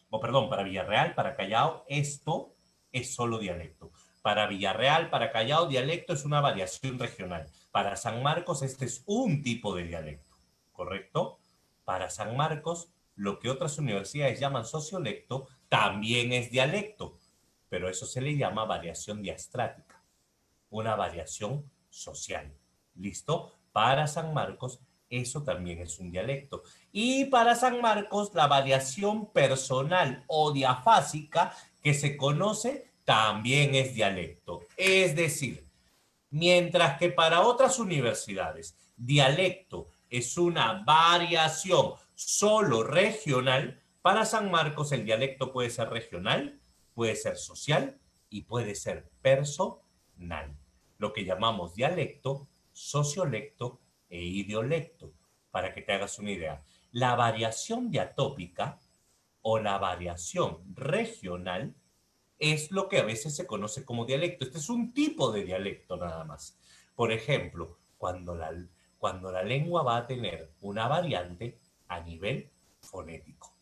o perdón, para Villarreal, para Callao, esto es solo dialecto. Para Villarreal, para Callao, dialecto es una variación regional. Para San Marcos, este es un tipo de dialecto, ¿correcto? Para San Marcos, lo que otras universidades llaman sociolecto también es dialecto, pero eso se le llama variación diastrática, una variación social. ¿Listo? Para San Marcos, eso también es un dialecto. Y para San Marcos, la variación personal o diafásica que se conoce también es dialecto. Es decir, mientras que para otras universidades, dialecto es una variación solo regional, para San Marcos el dialecto puede ser regional, puede ser social y puede ser personal. Lo que llamamos dialecto, sociolecto e idiolecto, para que te hagas una idea. La variación diatópica o la variación regional es lo que a veces se conoce como dialecto. Este es un tipo de dialecto nada más. Por ejemplo, cuando la lengua va a tener una variante a nivel fonético.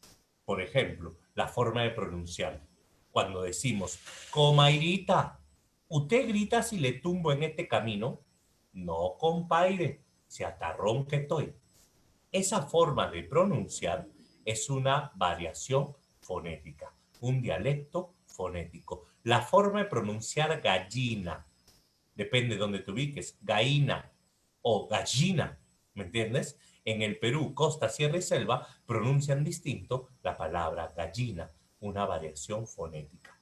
Por ejemplo, la forma de pronunciar. Cuando decimos, comairita, ¿usted grita si le tumbo en este camino? No, compaire, se atarrón que estoy. Esa forma de pronunciar es una variación fonética, un dialecto fonético. La forma de pronunciar gallina, depende de donde te ubiques, gallina o gallina, ¿me entiendes? En el Perú, costa, sierra y selva, pronuncian distinto la palabra gallina, una variación fonética.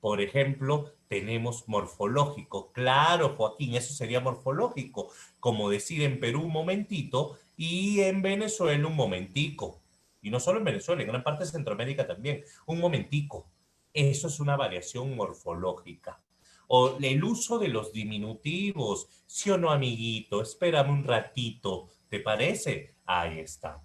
Por ejemplo, tenemos morfológico. Claro, Joaquín, eso sería morfológico, como decir en Perú un momentito y en Venezuela un momentico. Y no solo en Venezuela, en gran parte de Centroamérica también, un momentico. Eso es una variación morfológica. O el uso de los diminutivos. Sí o no, amiguito, espérame un ratito. ¿Te parece? Ahí está.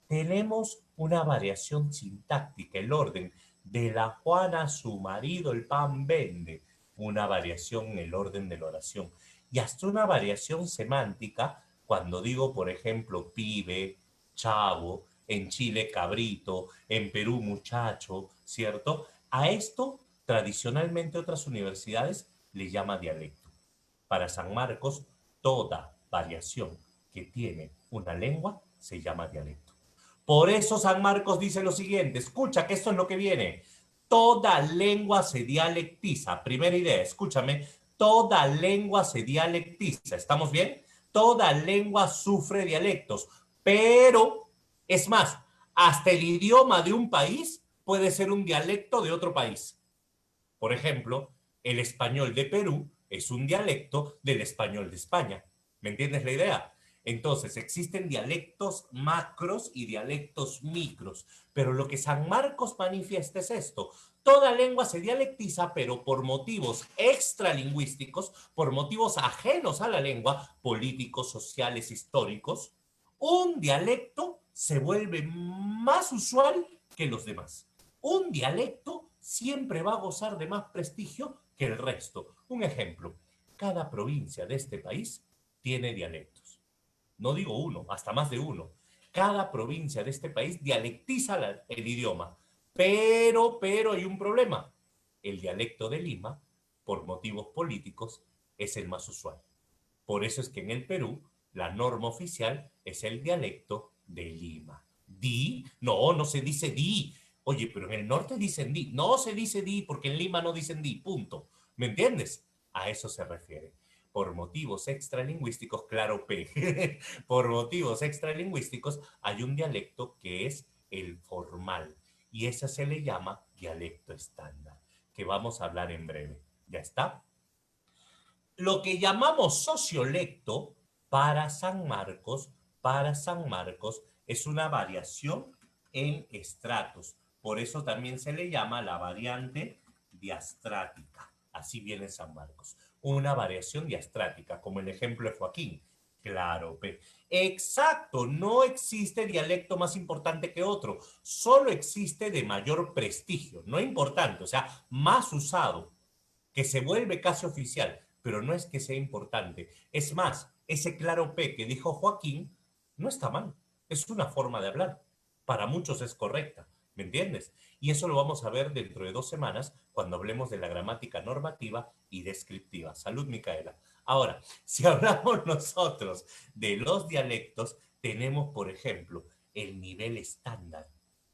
Tenemos una variación sintáctica, el orden. De la Juana su marido el pan vende. Una variación en el orden de la oración. Y hasta una variación semántica cuando digo, por ejemplo, pibe, chavo, en Chile cabrito, en Perú muchacho, ¿cierto? A esto tradicionalmente otras universidades le llama dialecto. Para San Marcos, toda variación que tiene una lengua se llama dialecto. Por eso San Marcos dice lo siguiente, escucha que esto es lo que viene. Toda lengua se dialectiza. Primera idea, escúchame. Toda lengua se dialectiza. ¿Estamos bien? Toda lengua sufre dialectos. Pero, es más, hasta el idioma de un país puede ser un dialecto de otro país. Por ejemplo, el español de Perú es un dialecto del español de España. ¿Me entiendes la idea? Entonces, existen dialectos macros y dialectos micros, pero lo que San Marcos manifiesta es esto. Toda lengua se dialectiza, pero por motivos extralingüísticos, por motivos ajenos a la lengua, políticos, sociales, históricos, un dialecto se vuelve más usual que los demás. Un dialecto siempre va a gozar de más prestigio que el resto. Un ejemplo, cada provincia de este país tiene dialectos. No digo uno, hasta más de uno. Cada provincia de este país dialectiza el idioma. Pero hay un problema. El dialecto de Lima, por motivos políticos, es el más usual. Por eso es que en el Perú la norma oficial es el dialecto de Lima. ¿Di? No, no se dice di. Oye, pero en el norte dicen di. No se dice di porque en Lima no dicen di. Punto. ¿Me entiendes? A eso se refiere. Por motivos extralingüísticos, claro, P. Por motivos extralingüísticos hay un dialecto que es el formal. Y ese se le llama dialecto estándar, que vamos a hablar en breve. ¿Ya está? Lo que llamamos sociolecto para San Marcos es una variación en estratos. Por eso también se le llama la variante diastrática. Así viene San Marcos. Una variación diastrática, como el ejemplo de Joaquín. Claro, exacto, no existe dialecto más importante que otro, solo existe de mayor prestigio, no importante, o sea, más usado, que se vuelve casi oficial, pero no es que sea importante. Es más, ese claro P que dijo Joaquín no está mal, es una forma de hablar. Para muchos es correcta, ¿me entiendes? Y eso lo vamos a ver dentro de 2 semanas cuando hablemos de la gramática normativa y descriptiva. Salud, Micaela. Ahora, si hablamos nosotros de los dialectos, tenemos, por ejemplo, el nivel estándar.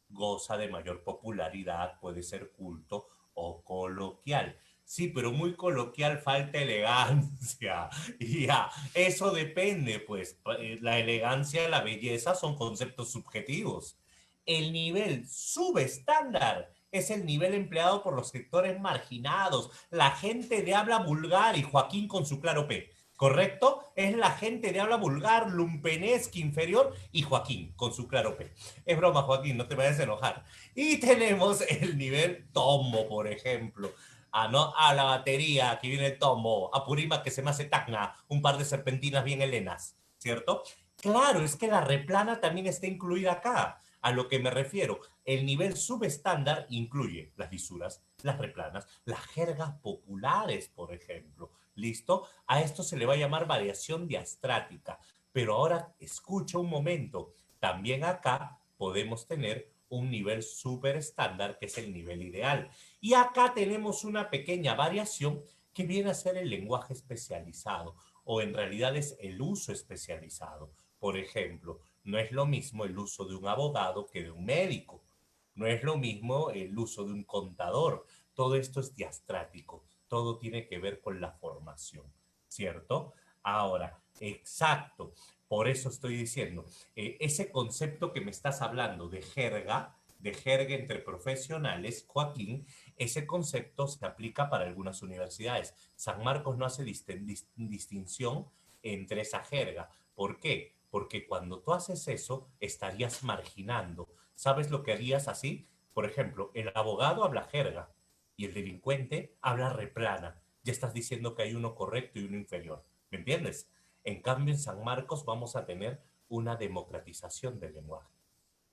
Goza de mayor popularidad, puede ser culto o coloquial. Sí, pero muy coloquial, falta elegancia. Y ya, eso depende, pues. La elegancia, la belleza son conceptos subjetivos. El nivel subestándar es el nivel empleado por los sectores marginados, la gente de habla vulgar y Joaquín con su claro P. ¿Correcto? Es la gente de habla vulgar, lumpenesque, inferior y Joaquín con su claro P. Es broma, Joaquín, no te vayas a enojar. Y tenemos el nivel tomo, por ejemplo. ¿No? A la batería, aquí viene el tomo, a Purima que se me hace tacna, un par de serpentinas bien helenas, ¿cierto? Claro, es que la replana también está incluida acá. A lo que me refiero, el nivel subestándar incluye las lisuras, las replanas, las jergas populares, por ejemplo. ¿Listo? A esto se le va a llamar variación diastrática. Pero ahora escucha un momento. También acá podemos tener un nivel súper estándar, que es el nivel ideal. Y acá tenemos una pequeña variación que viene a ser el lenguaje especializado, o en realidad es el uso especializado. Por ejemplo, no es lo mismo el uso de un abogado que de un médico. No es lo mismo el uso de un contador. Todo esto es diastrático. Todo tiene que ver con la formación, ¿cierto? Ahora, exacto. Por eso estoy diciendo, ese concepto que me estás hablando de jerga entre profesionales, Joaquín, ese concepto se aplica para algunas universidades. San Marcos no hace distinción entre esa jerga. ¿Por qué? Porque cuando tú haces eso, estarías marginando. ¿Sabes lo que harías así? Por ejemplo, el abogado habla jerga y el delincuente habla replana. Ya estás diciendo que hay uno correcto y uno inferior. ¿Me entiendes? En cambio, en San Marcos vamos a tener una democratización del lenguaje.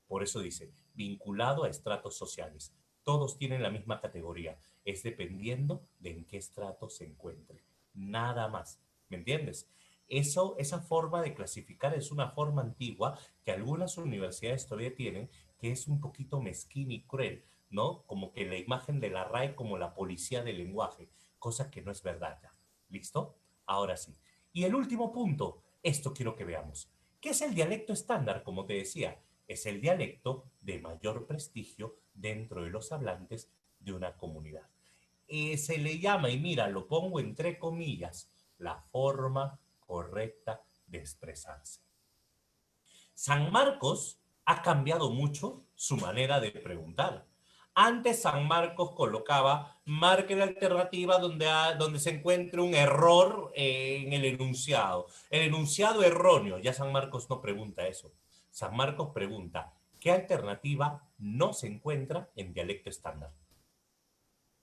Por eso dice, vinculado a estratos sociales. Todos tienen la misma categoría. Es dependiendo de en qué estrato se encuentre. Nada más. ¿Me entiendes? Eso, esa forma de clasificar es una forma antigua que algunas universidades todavía tienen, que es un poquito mezquina y cruel, ¿no? Como que la imagen de la RAE como la policía del lenguaje, cosa que no es verdad ya. ¿Listo? Ahora sí. Y el último punto, esto quiero que veamos. ¿Qué es el dialecto estándar? Como te decía, es el dialecto de mayor prestigio dentro de los hablantes de una comunidad. Se le llama, y mira, lo pongo entre comillas, la forma correcta de expresarse. San Marcos ha cambiado mucho su manera de preguntar. Antes San Marcos colocaba, marque la alternativa donde se encuentre un error en el enunciado. El enunciado erróneo, ya San Marcos no pregunta eso. San Marcos pregunta, ¿qué alternativa no se encuentra en dialecto estándar?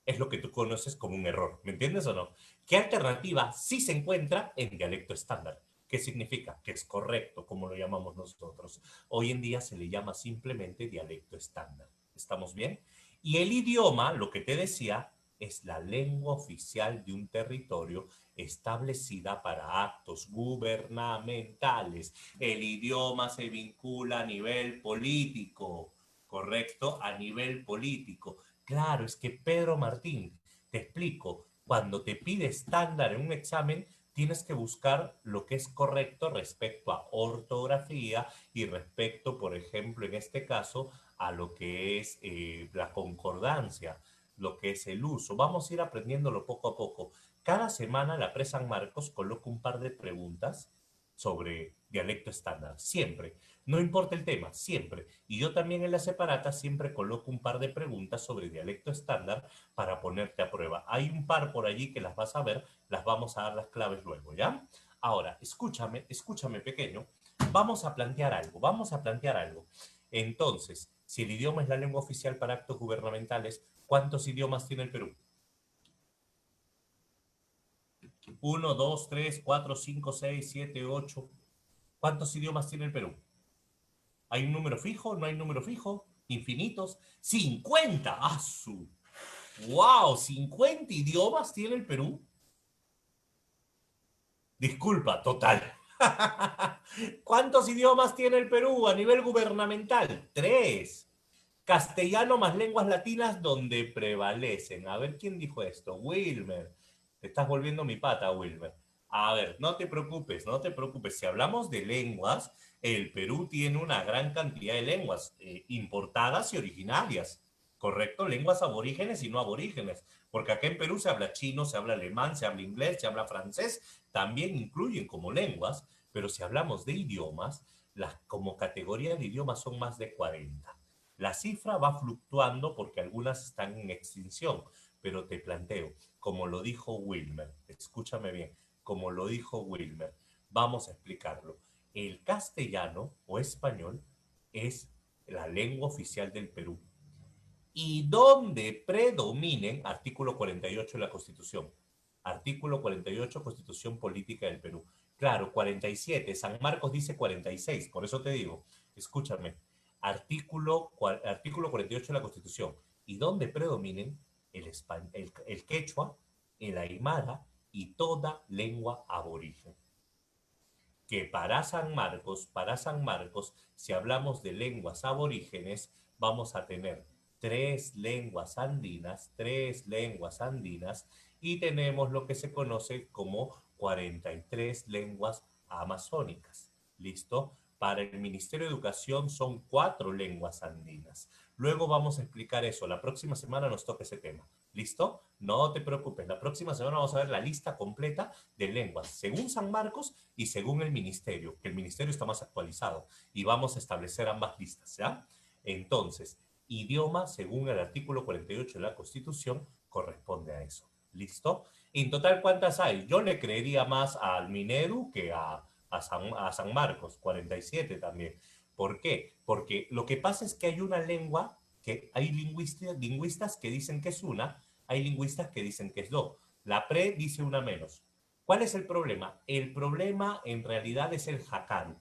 Es lo que tú conoces como un error, ¿me entiendes o no? ¿Qué alternativa sí se encuentra en dialecto estándar? ¿Qué significa? Que es correcto, como lo llamamos nosotros. Hoy en día se le llama simplemente dialecto estándar. ¿Estamos bien? Y el idioma, lo que te decía, es la lengua oficial de un territorio establecida para actos gubernamentales. El idioma se vincula a nivel político, ¿correcto? A nivel político. Claro, es que Pedro Martín, te explico, cuando te pide estándar en un examen, tienes que buscar lo que es correcto respecto a ortografía y respecto, por ejemplo, en este caso, a lo que es la concordancia, lo que es el uso. Vamos a ir aprendiéndolo poco a poco. Cada semana la Pre San Marcos coloca un par de preguntas sobre dialecto estándar, siempre. No importa el tema, siempre. Y yo también en la separata siempre coloco un par de preguntas sobre dialecto estándar para ponerte a prueba. Hay un par por allí que las vas a ver, las vamos a dar las claves luego, ¿ya? Ahora, escúchame, escúchame pequeño. Vamos a plantear algo, vamos a plantear algo. Entonces, si el idioma es la lengua oficial para actos gubernamentales, ¿cuántos idiomas tiene el Perú? 1, 2, 3, 4, 5, 6, 7, 8. ¿Cuántos idiomas tiene el Perú? ¿Hay un número fijo? ¿No hay número fijo? ¿Infinitos? ¡50! ¡Ah, su! ¡Wow! ¿50 idiomas tiene el Perú? Disculpa, total. ¿Cuántos idiomas tiene el Perú a nivel gubernamental? 3. Castellano más lenguas latinas donde prevalecen. A ver, ¿quién dijo esto? Wilmer. Te estás volviendo mi pata, Wilmer. A ver, no te preocupes, no te preocupes. Si hablamos de lenguas, el Perú tiene una gran cantidad de lenguas importadas y originarias. ¿Correcto? Lenguas aborígenes y no aborígenes. Porque acá en Perú se habla chino, se habla alemán, se habla inglés, se habla francés. También incluyen como lenguas. Pero si hablamos de idiomas, las, como categoría de idiomas son más de 40. La cifra va fluctuando porque algunas están en extinción, pero te planteo, como lo dijo Wilmer, escúchame bien, como lo dijo Wilmer, vamos a explicarlo. El castellano o español es la lengua oficial del Perú y donde predominen, artículo 48 de la Constitución, artículo 48, Constitución Política del Perú. Claro, 47, San Marcos dice 46, por eso te digo, escúchame, artículo 48 de la Constitución, y donde predominen el quechua, el aymara y toda lengua aborigen. Que para San Marcos, si hablamos de lenguas aborígenes, vamos a tener tres lenguas andinas, y tenemos lo que se conoce como 43 lenguas amazónicas. ¿Listo? Para el Ministerio de Educación son 4 lenguas andinas. Luego vamos a explicar eso. La próxima semana nos toca ese tema. ¿Listo? No te preocupes. La próxima semana vamos a ver la lista completa de lenguas, según San Marcos y según el ministerio, que el ministerio está más actualizado. Y vamos a establecer ambas listas, ¿ya? Entonces, idioma, según el artículo 48 de la Constitución, corresponde a eso. ¿Listo? En total, ¿cuántas hay? Yo le creería más al Minedu que a San Marcos, 47 también. ¿Por qué? Porque lo que pasa es que hay una lengua, que hay lingüistas que dicen que es una, hay lingüistas que dicen que es dos. La PRE dice una menos. ¿Cuál es el problema? El problema en realidad es el jacaru.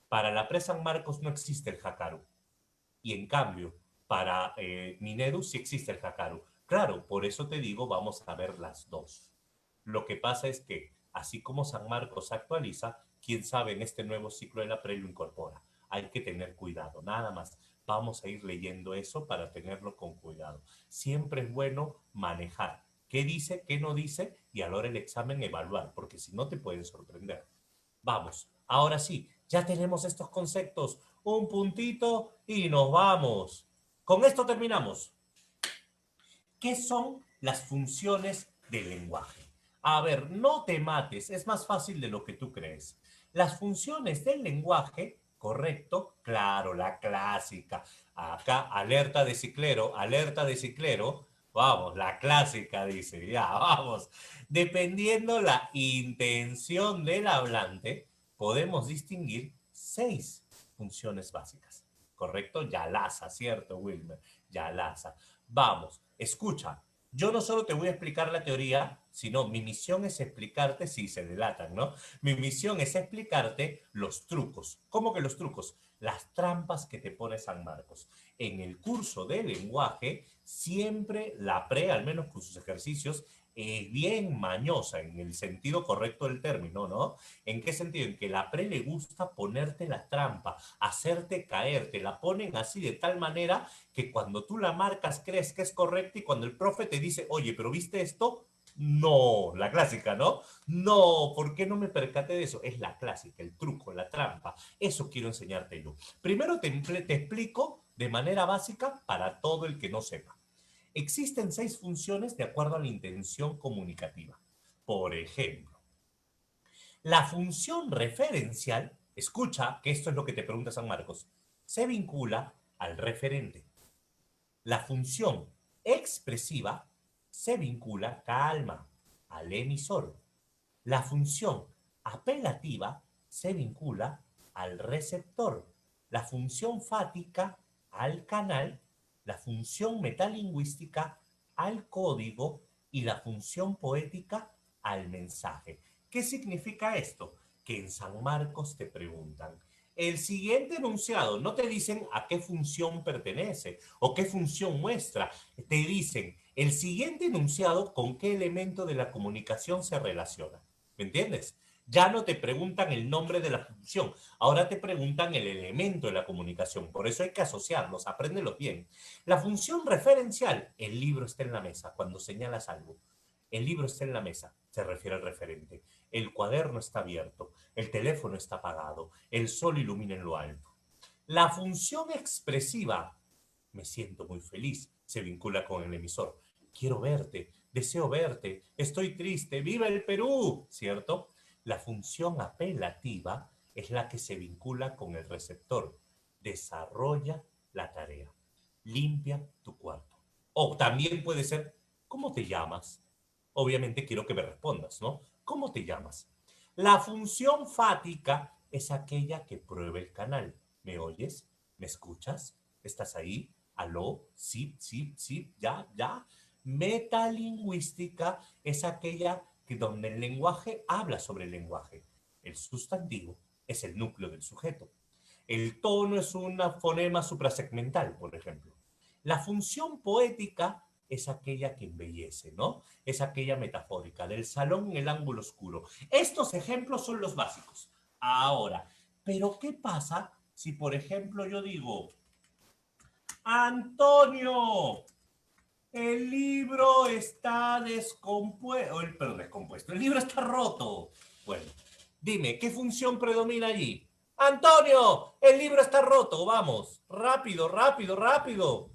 Para la PRE San Marcos no existe el jacaru. Y en cambio, para Minedu sí existe el jacaru. Claro, por eso te digo, vamos a ver las dos. Lo que pasa es que, así como San Marcos actualiza, quién sabe en este nuevo ciclo de la PRE lo incorpora. Hay que tener cuidado, nada más. Vamos a ir leyendo eso para tenerlo con cuidado. Siempre es bueno manejar qué dice, qué no dice y a la hora del examen evaluar, porque si no te pueden sorprender. Vamos, ahora sí, ya tenemos estos conceptos. Un puntito y nos vamos. Con esto terminamos. ¿Qué son las funciones del lenguaje? A ver, no te mates, es más fácil de lo que tú crees. Las funciones del lenguaje, correcto, claro, la clásica. Acá, alerta de ciclero. Vamos, la clásica dice, ya, vamos. Dependiendo la intención del hablante, podemos distinguir 6 funciones básicas. ¿Correcto? Yalaza, ¿cierto, Wilmer? Yalaza. Vamos, escucha, yo no solo te voy a explicar la teoría, sino mi misión es explicarte, si se delatan, ¿no? Mi misión es explicarte los trucos. ¿Cómo que los trucos? Las trampas que te pone San Marcos. En el curso de lenguaje, siempre la pre, al menos con sus ejercicios, es bien mañosa en el sentido correcto del término, ¿no? ¿En qué sentido? En que la pre le gusta ponerte la trampa, hacerte caer, te la ponen así de tal manera que cuando tú la marcas crees que es correcta y cuando el profe te dice, oye, pero ¿viste esto? No, la clásica, ¿no? No, ¿por qué no me percaté de eso? Es la clásica, el truco, la trampa. Eso quiero enseñarte yo. Primero te explico de manera básica para todo el que no sepa. Existen 6 funciones de acuerdo a la intención comunicativa. Por ejemplo, la función referencial, escucha que esto es lo que te pregunta San Marcos, se vincula al referente. La función expresiva se vincula, calma, al emisor. La función apelativa se vincula al receptor. La función fática al canal, la función metalingüística al código y la función poética al mensaje. ¿Qué significa esto? Que en San Marcos te preguntan, el siguiente enunciado, no te dicen a qué función pertenece o qué función muestra, te dicen el siguiente enunciado con qué elemento de la comunicación se relaciona. ¿Me entiendes? Ya no te preguntan el nombre de la función, ahora te preguntan el elemento de la comunicación. Por eso hay que asociarlos, apréndelos bien. La función referencial, el libro está en la mesa cuando señalas algo. El libro está en la mesa, se refiere al referente. El cuaderno está abierto, el teléfono está apagado, el sol ilumina en lo alto. La función expresiva, me siento muy feliz, se vincula con el emisor. Quiero verte, deseo verte, estoy triste, ¡viva el Perú! ¿Cierto? La función apelativa es la que se vincula con el receptor. Desarrolla la tarea. Limpia tu cuarto. O también puede ser, ¿cómo te llamas? Obviamente quiero que me respondas, ¿no? ¿Cómo te llamas? La función fática es aquella que prueba el canal. ¿Me oyes? ¿Me escuchas? ¿Estás ahí? ¿Aló? Sí, sí, sí, ya, ya. Metalingüística es aquella que donde el lenguaje habla sobre el lenguaje. El sustantivo es el núcleo del sujeto. El tono es un fonema suprasegmental, por ejemplo. La función poética es aquella que embellece, ¿no? Es aquella metafórica, del salón en el ángulo oscuro. Estos ejemplos son los básicos. Ahora, ¿pero qué pasa si, por ejemplo, yo digo, Antonio, el libro está descompuesto, perdón, descompuesto, el libro está roto? Bueno, dime, ¿qué función predomina allí? Antonio, el libro está roto, vamos, rápido, rápido, rápido.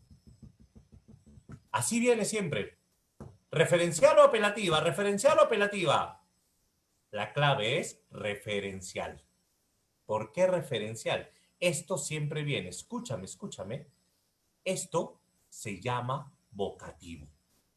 Así viene siempre. Referencial o apelativa, referencial o apelativa. La clave es referencial. ¿Por qué referencial? Esto siempre viene, escúchame, escúchame. Esto se llama vocativo,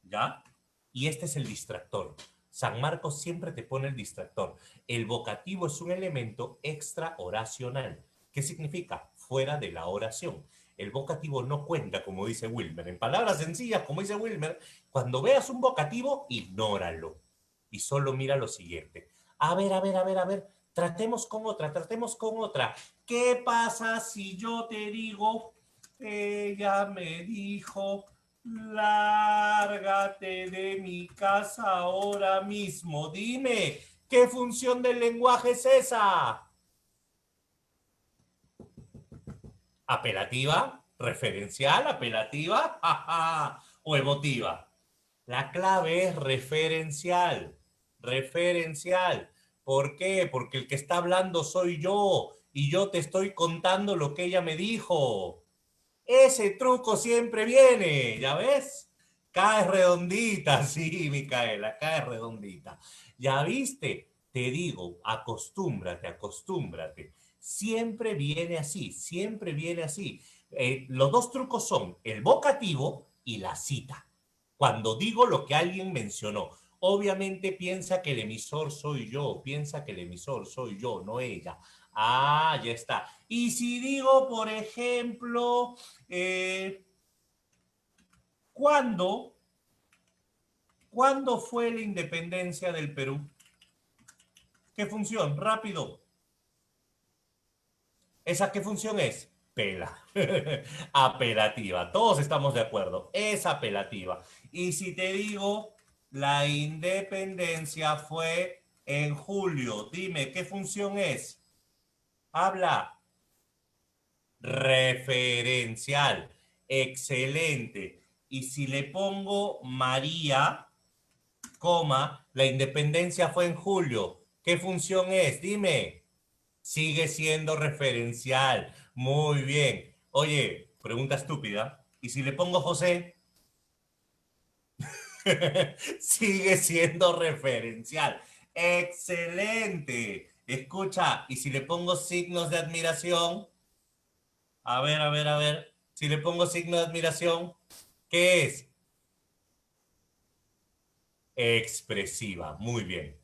¿ya? Y este es el distractor. San Marcos siempre te pone el distractor. El vocativo es un elemento extra oracional. ¿Qué significa? Fuera de la oración. El vocativo no cuenta, como dice Wilmer. En palabras sencillas, como dice Wilmer, cuando veas un vocativo, ignóralo. Y solo mira lo siguiente. A ver, a ver, a ver, a ver. Tratemos con otra, tratemos con otra. ¿Qué pasa si yo te digo, ella me dijo, lárgate de mi casa ahora mismo? Dime, ¿qué función del lenguaje es esa? ¿Apelativa? ¿Referencial? ¿Apelativa? ¿O emotiva? La clave es referencial. Referencial. ¿Por qué? Porque el que está hablando soy yo y yo te estoy contando lo que ella me dijo. Ese truco siempre viene, ¿ya ves? Cae redondita, sí, Micaela, cae redondita. ¿Ya viste? Te digo, acostúmbrate, acostúmbrate. Siempre viene así, siempre viene así. Los dos trucos son el vocativo y la cita. Cuando digo lo que alguien mencionó, obviamente piensa que el emisor soy yo, piensa que el emisor soy yo, no ella. Ah, ya está. Y si digo, por ejemplo, eh, ¿cuándo, ¿Cuándo fue la independencia del Perú? ¿Qué función? Rápido. ¿Esa qué función es? Pela. Apelativa. Todos estamos de acuerdo. Es apelativa. Y si te digo, la independencia fue en julio. Dime, ¿qué función es? Habla. Referencial. Excelente. Y si le pongo María, coma, la independencia fue en julio. ¿Qué función es? Dime. Sigue siendo referencial. Muy bien. Oye, pregunta estúpida. ¿Y si le pongo José? Sigue siendo referencial. Excelente. Escucha, ¿y si le pongo signos de admiración? A ver, a ver, a ver. Si le pongo signo de admiración, ¿qué es? Expresiva. Muy bien.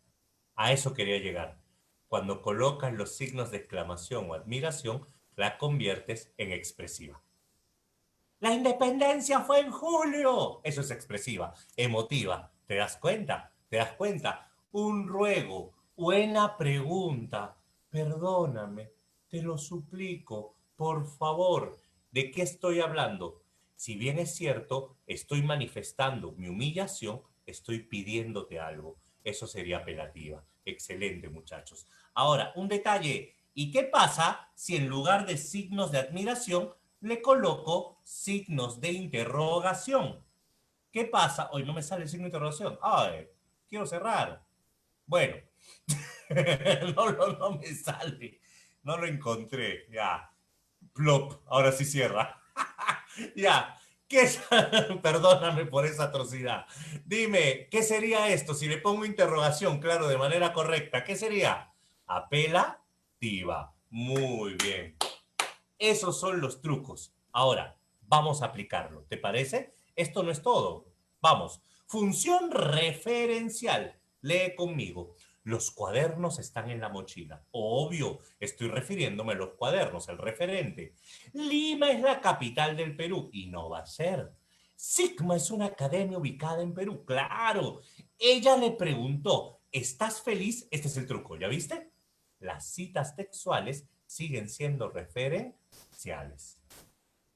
A eso quería llegar. Cuando colocas los signos de exclamación o admiración, la conviertes en expresiva. La independencia fue en julio. Eso es expresiva, emotiva. ¿Te das cuenta? ¿Te das cuenta? Un ruego, buena pregunta. Perdóname, te lo suplico, por favor. ¿De qué estoy hablando? Si bien es cierto, estoy manifestando mi humillación, estoy pidiéndote algo. Eso sería apelativa. Excelente, muchachos. Ahora, un detalle. ¿Y qué pasa si en lugar de signos de admiración le coloco signos de interrogación? ¿Qué pasa? Hoy no me sale el signo de interrogación. Ay, quiero cerrar. Bueno, no me sale. No lo encontré. Ya. Plop. Ahora sí cierra. Ya. ¿Qué es? Perdóname por esa atrocidad. Dime, ¿qué sería esto? Si le pongo interrogación, claro, de manera correcta, ¿qué sería? Apelativa. Muy bien. Esos son los trucos. Ahora, vamos a aplicarlo. ¿Te parece? Esto no es todo. Vamos. Función referencial. Lee conmigo. Los cuadernos están en la mochila. Obvio, estoy refiriéndome a los cuadernos, el referente. Lima es la capital del Perú y no va a ser. Sigma es una academia ubicada en Perú. Claro. Ella le preguntó, ¿estás feliz? Este es el truco, ¿ya viste? Las citas textuales siguen siendo referenciales.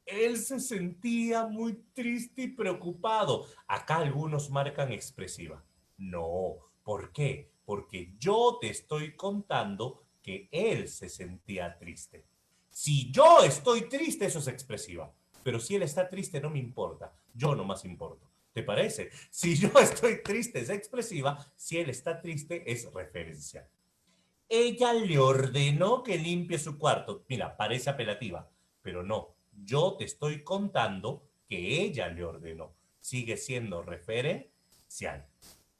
Él se sentía muy triste y preocupado. Acá algunos marcan expresiva. No, ¿por qué? Porque yo te estoy contando que él se sentía triste. Si yo estoy triste, eso es expresiva. Pero si él está triste, no me importa. Yo no más importo. ¿Te parece? Si yo estoy triste, es expresiva. Si él está triste, es referencial. Ella le ordenó que limpie su cuarto. Mira, parece apelativa, pero no. Yo te estoy contando que ella le ordenó. Sigue siendo referencial.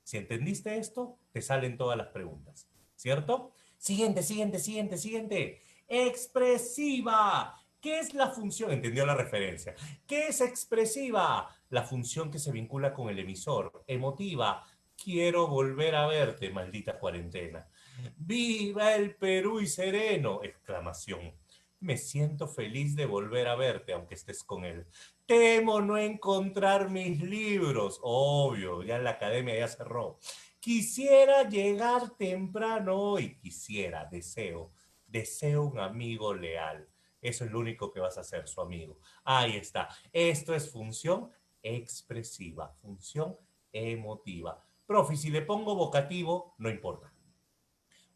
Si entendiste esto, te salen todas las preguntas. ¿Cierto? Siguiente, siguiente, siguiente, siguiente. Expresiva. ¿Qué es la función? Entendió la referencia. ¿Qué es expresiva? La función que se vincula con el emisor. Emotiva. Quiero volver a verte, maldita cuarentena. ¡Viva el Perú y sereno! Exclamación. Me siento feliz de volver a verte, aunque estés con él. Temo no encontrar mis libros. Obvio, ya la academia ya cerró. Quisiera llegar temprano hoy. Quisiera, deseo. Deseo un amigo leal. Eso es lo único que vas a hacer, su amigo. Ahí está. Esto es función expresiva, función emotiva. Profe, si le pongo vocativo, no importa.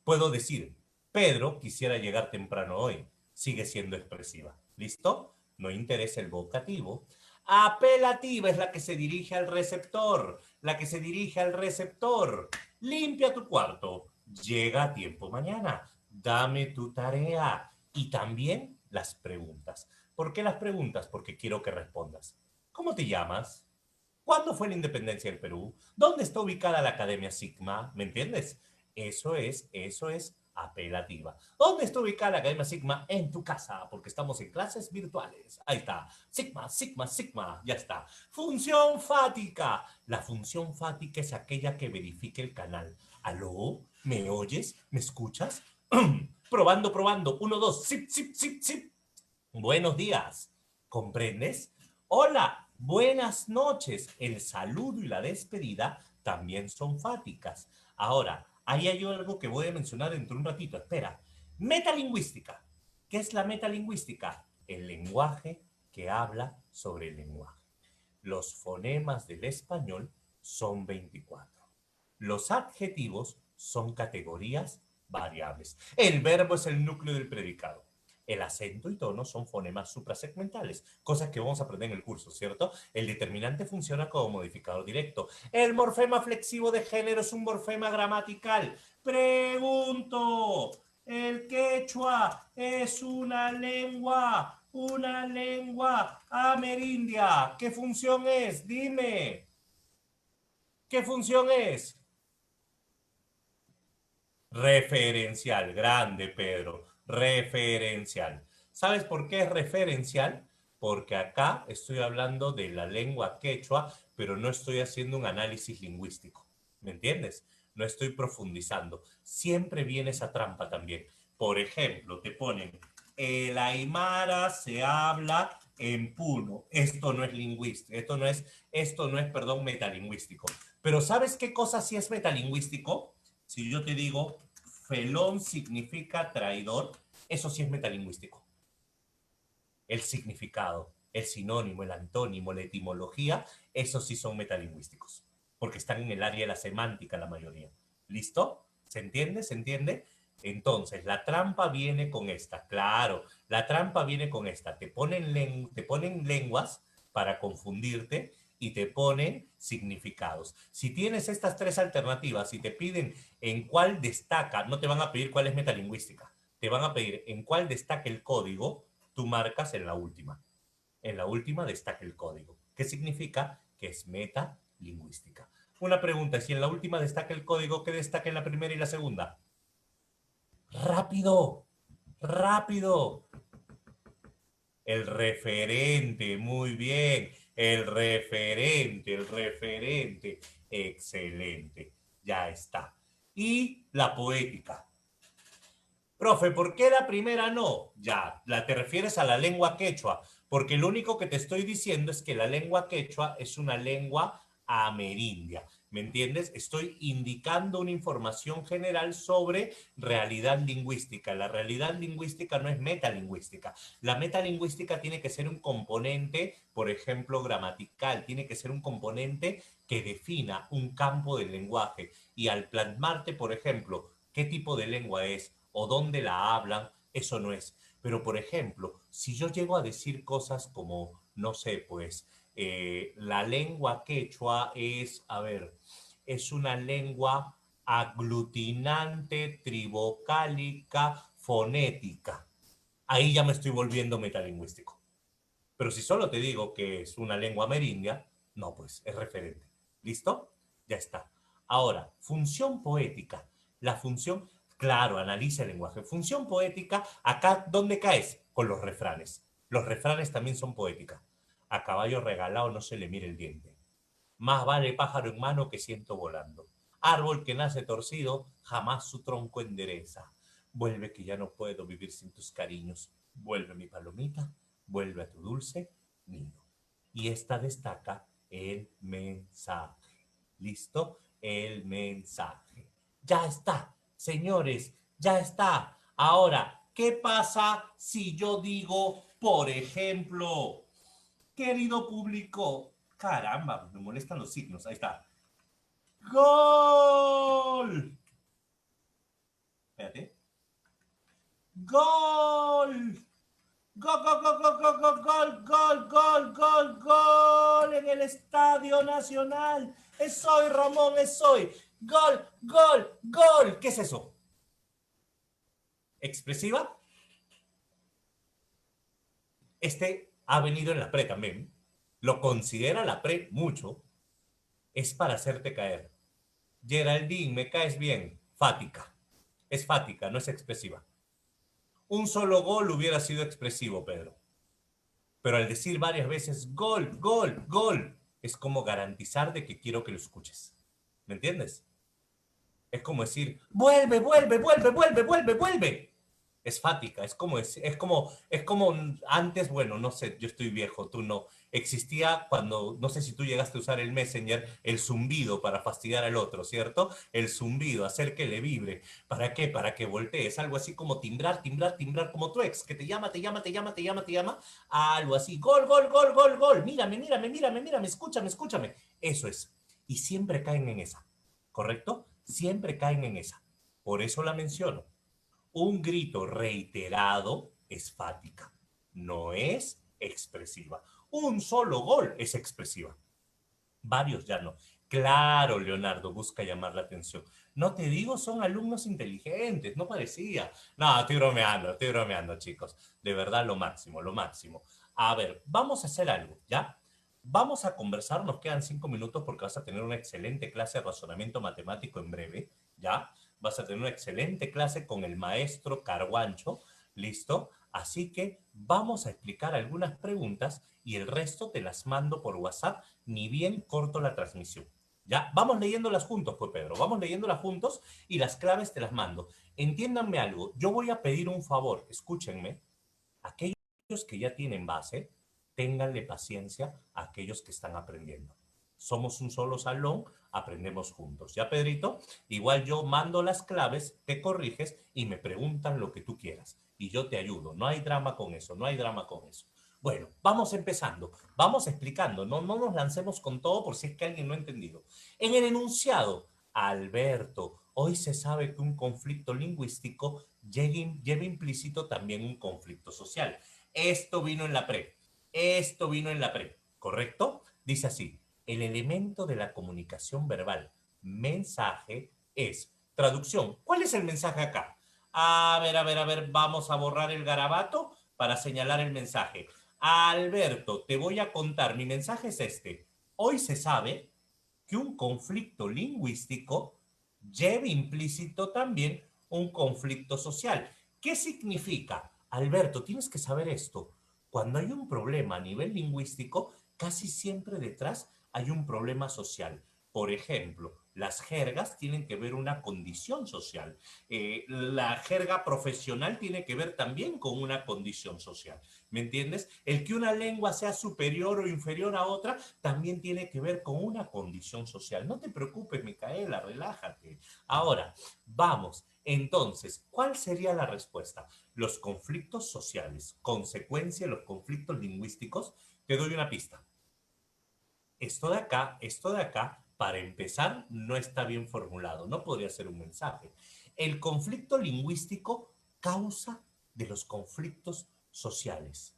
Puedo decir, Pedro quisiera llegar temprano hoy. Sigue siendo expresiva. ¿Listo? No interesa el vocativo. Apelativa es la que se dirige al receptor. La que se dirige al receptor. Limpia tu cuarto. Llega a tiempo mañana. Dame tu tarea. Y también las preguntas. ¿Por qué las preguntas? Porque quiero que respondas. ¿Cómo te llamas? ¿Cuándo fue la independencia del Perú? ¿Dónde está ubicada la Academia Sigma? ¿Me entiendes? Eso es apelativa. ¿Dónde está ubicada la Academia Sigma? En tu casa, porque estamos en clases virtuales. Ahí está. Sigma, Sigma, Sigma. Ya está. Función fática. La función fática es aquella que verifique el canal. ¿Aló? ¿Me oyes? ¿Me escuchas? Probando, probando. Uno, dos. Zip, zip, zip, zip. Buenos días. ¿Comprendes? Hola, buenas noches. El saludo y la despedida también son fáticas. Ahora, ahí hay algo que voy a mencionar dentro de un ratito. Espera. Metalingüística. ¿Qué es la metalingüística? El lenguaje que habla sobre el lenguaje. Los fonemas del español son 24. Los adjetivos son categorías variables. El verbo es el núcleo del predicado. El acento y tono son fonemas suprasegmentales, cosas que vamos a aprender en el curso, ¿cierto? El determinante funciona como modificador directo. El morfema flexivo de género es un morfema gramatical. Pregunto, ¿el quechua es una lengua amerindia? ¿Qué función es? Dime. ¿Qué función es? Referencial, grande Pedro, referencial. ¿Sabes por qué es referencial? Porque acá estoy hablando de la lengua quechua, pero no estoy haciendo un análisis lingüístico. ¿Me entiendes? No estoy profundizando. Siempre viene esa trampa también. Por ejemplo, te ponen, el aymara se habla en Puno. Esto no es lingüístico, esto no es, perdón, metalingüístico. Pero ¿sabes qué cosa sí es metalingüístico? Si yo te digo, felón significa traidor, eso sí es metalingüístico. El significado, el sinónimo, el antónimo, la etimología, esos sí son metalingüísticos, porque están en el área de la semántica la mayoría. ¿Listo? ¿Se entiende? ¿Se entiende? Entonces, la trampa viene con esta, claro, la trampa viene con esta. Te ponen lenguas para confundirte y te ponen significados. Si tienes estas tres alternativas y te piden en cuál destaca, no te van a pedir cuál es metalingüística, te van a pedir en cuál destaca el código, tú marcas en la última. En la última destaca el código. ¿Qué significa? Que es metalingüística. Una pregunta, si en la última destaca el código, ¿qué destaca en la primera y la segunda? Rápido, rápido. El referente, muy bien. El referente. Excelente. Ya está. Y la poética. Profe, ¿por qué la primera no? Ya, te refieres a la lengua quechua, porque lo único que te estoy diciendo es que la lengua quechua es una lengua amerindia. ¿Me entiendes? Estoy indicando una información general sobre realidad lingüística. La realidad lingüística no es metalingüística. La metalingüística tiene que ser un componente, por ejemplo, gramatical, tiene que ser un componente que defina un campo del lenguaje. Y al plasmarte, por ejemplo, qué tipo de lengua es o dónde la hablan, eso no es. Pero, por ejemplo, si yo llego a decir cosas como, no sé, pues, la lengua quechua es, a ver, es una lengua aglutinante, trivocálica, fonética. Ahí ya me estoy volviendo metalingüístico. Pero si solo te digo que es una lengua amerindia, no, pues es referente. ¿Listo? Ya está. Ahora, función poética. La función, claro, analiza el lenguaje. Función poética, acá, ¿dónde caes? Con los refranes. Los refranes también son poética. A caballo regalado no se le mire el diente. Más vale pájaro en mano que ciento volando. Árbol que nace torcido, jamás su tronco endereza. Vuelve que ya no puedo vivir sin tus cariños. Vuelve mi palomita, vuelve a tu dulce nido. Y esta destaca el mensaje. ¿Listo? El mensaje. Ya está, señores, ya está. Ahora, ¿qué pasa si yo digo, por ejemplo, querido público, caramba, me molestan los signos, ahí está. ¡Gol! Espérate. ¡Gol! ¡Gol, gol, gol, gol, gol, gol, gol, gol, gol, gol, gol! En el Estadio Nacional. Es hoy, Ramón, es hoy. ¡Gol, gol, gol! ¿Qué es eso? ¿Expresiva? Este ha venido en la pre también. Lo considera la pre mucho. Es para hacerte caer. Geraldine, me caes bien. Fática. Es fática, no es expresiva. Un solo gol hubiera sido expresivo, Pedro. Pero al decir varias veces gol, gol, gol, es como garantizar de que quiero que lo escuches. ¿Me entiendes? Es como decir, vuelve, vuelve, vuelve, vuelve, vuelve, vuelve. Es fática, es como antes, bueno, no sé, yo estoy viejo, tú no. Existía cuando, no sé si tú llegaste a usar el Messenger, el zumbido para fastidiar al otro, ¿cierto? El zumbido, hacer que le vibre. ¿Para qué? Para que voltees. Algo así como timbrar, timbrar, timbrar, como tu ex, que te llama, te llama, te llama, te llama, te llama. Algo así. Gol, gol, gol, gol, gol. Mírame, mírame, mírame, mírame, escúchame, escúchame. Eso es. Y siempre caen en esa, ¿correcto? Siempre caen en esa. Por eso la menciono. Un grito reiterado es fática, no es expresiva. Un solo gol es expresiva. Varios ya no. Claro, Leonardo, busca llamar la atención. No te digo, son alumnos inteligentes, no parecía. No, estoy bromeando, chicos. De verdad, lo máximo, lo máximo. A ver, vamos a hacer algo, ¿ya? Vamos a conversar, nos quedan 5 minutos porque vas a tener una excelente clase de razonamiento matemático en breve, ¿ya? Vas a tener una excelente clase con el maestro Carguancho, ¿listo? Así que vamos a explicar algunas preguntas y el resto te las mando por WhatsApp, ni bien corto la transmisión. Ya, vamos leyéndolas juntos, pues Pedro, vamos leyéndolas juntos y las claves te las mando. Entiéndanme algo, yo voy a pedir un favor, escúchenme, aquellos que ya tienen base, ténganle paciencia a aquellos que están aprendiendo. Somos un solo salón, aprendemos juntos. ¿Ya, Pedrito? Igual yo mando las claves, te corriges y me preguntan lo que tú quieras. Y yo te ayudo. No hay drama con eso, no hay drama con eso. Bueno, vamos empezando, vamos explicando, no nos lancemos con todo por si es que alguien no ha entendido. En el enunciado, Alberto, hoy se sabe que un conflicto lingüístico lleva implícito también un conflicto social. Esto vino en la pre, esto vino en la pre, ¿correcto? Dice así, el elemento de la comunicación verbal, mensaje, es traducción. ¿Cuál es el mensaje acá? A ver, vamos a borrar el garabato para señalar el mensaje. Alberto, te voy a contar, mi mensaje es este. Hoy se sabe que un conflicto lingüístico lleva implícito también un conflicto social. ¿Qué significa? Alberto, tienes que saber esto. Cuando hay un problema a nivel lingüístico, casi siempre detrás hay un problema social. Por ejemplo, las jergas tienen que ver una condición social. La jerga profesional tiene que ver también con una condición social. ¿Me entiendes? El que una lengua sea superior o inferior a otra también tiene que ver con una condición social. No te preocupes, Micaela, relájate. Ahora, vamos. Entonces, ¿cuál sería la respuesta? Los conflictos sociales, consecuencia de los conflictos lingüísticos. Te doy una pista. Esto de acá, para empezar, no está bien formulado. No podría ser un mensaje. El conflicto lingüístico causa de los conflictos sociales.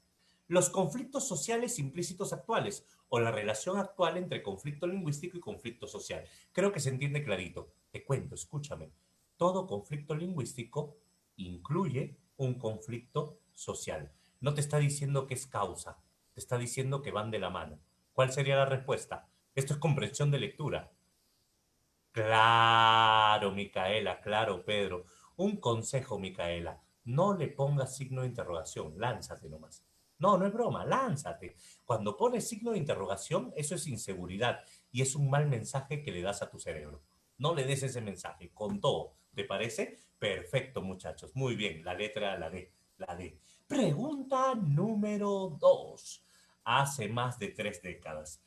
Los conflictos sociales implícitos actuales o la relación actual entre conflicto lingüístico y conflicto social. Creo que se entiende clarito. Te cuento, escúchame. Todo conflicto lingüístico incluye un conflicto social. No te está diciendo que es causa, te está diciendo que van de la mano. ¿Cuál sería la respuesta? Esto es comprensión de lectura. Claro, Micaela, claro, Pedro. Un consejo, Micaela. No le pongas signo de interrogación, lánzate nomás. No, no es broma, lánzate. Cuando pones signo de interrogación, eso es inseguridad y es un mal mensaje que le das a tu cerebro. No le des ese mensaje, con todo. ¿Te parece? Perfecto, muchachos. Muy bien, la letra, la D, la D. Pregunta número 2. Hace más de 3 décadas,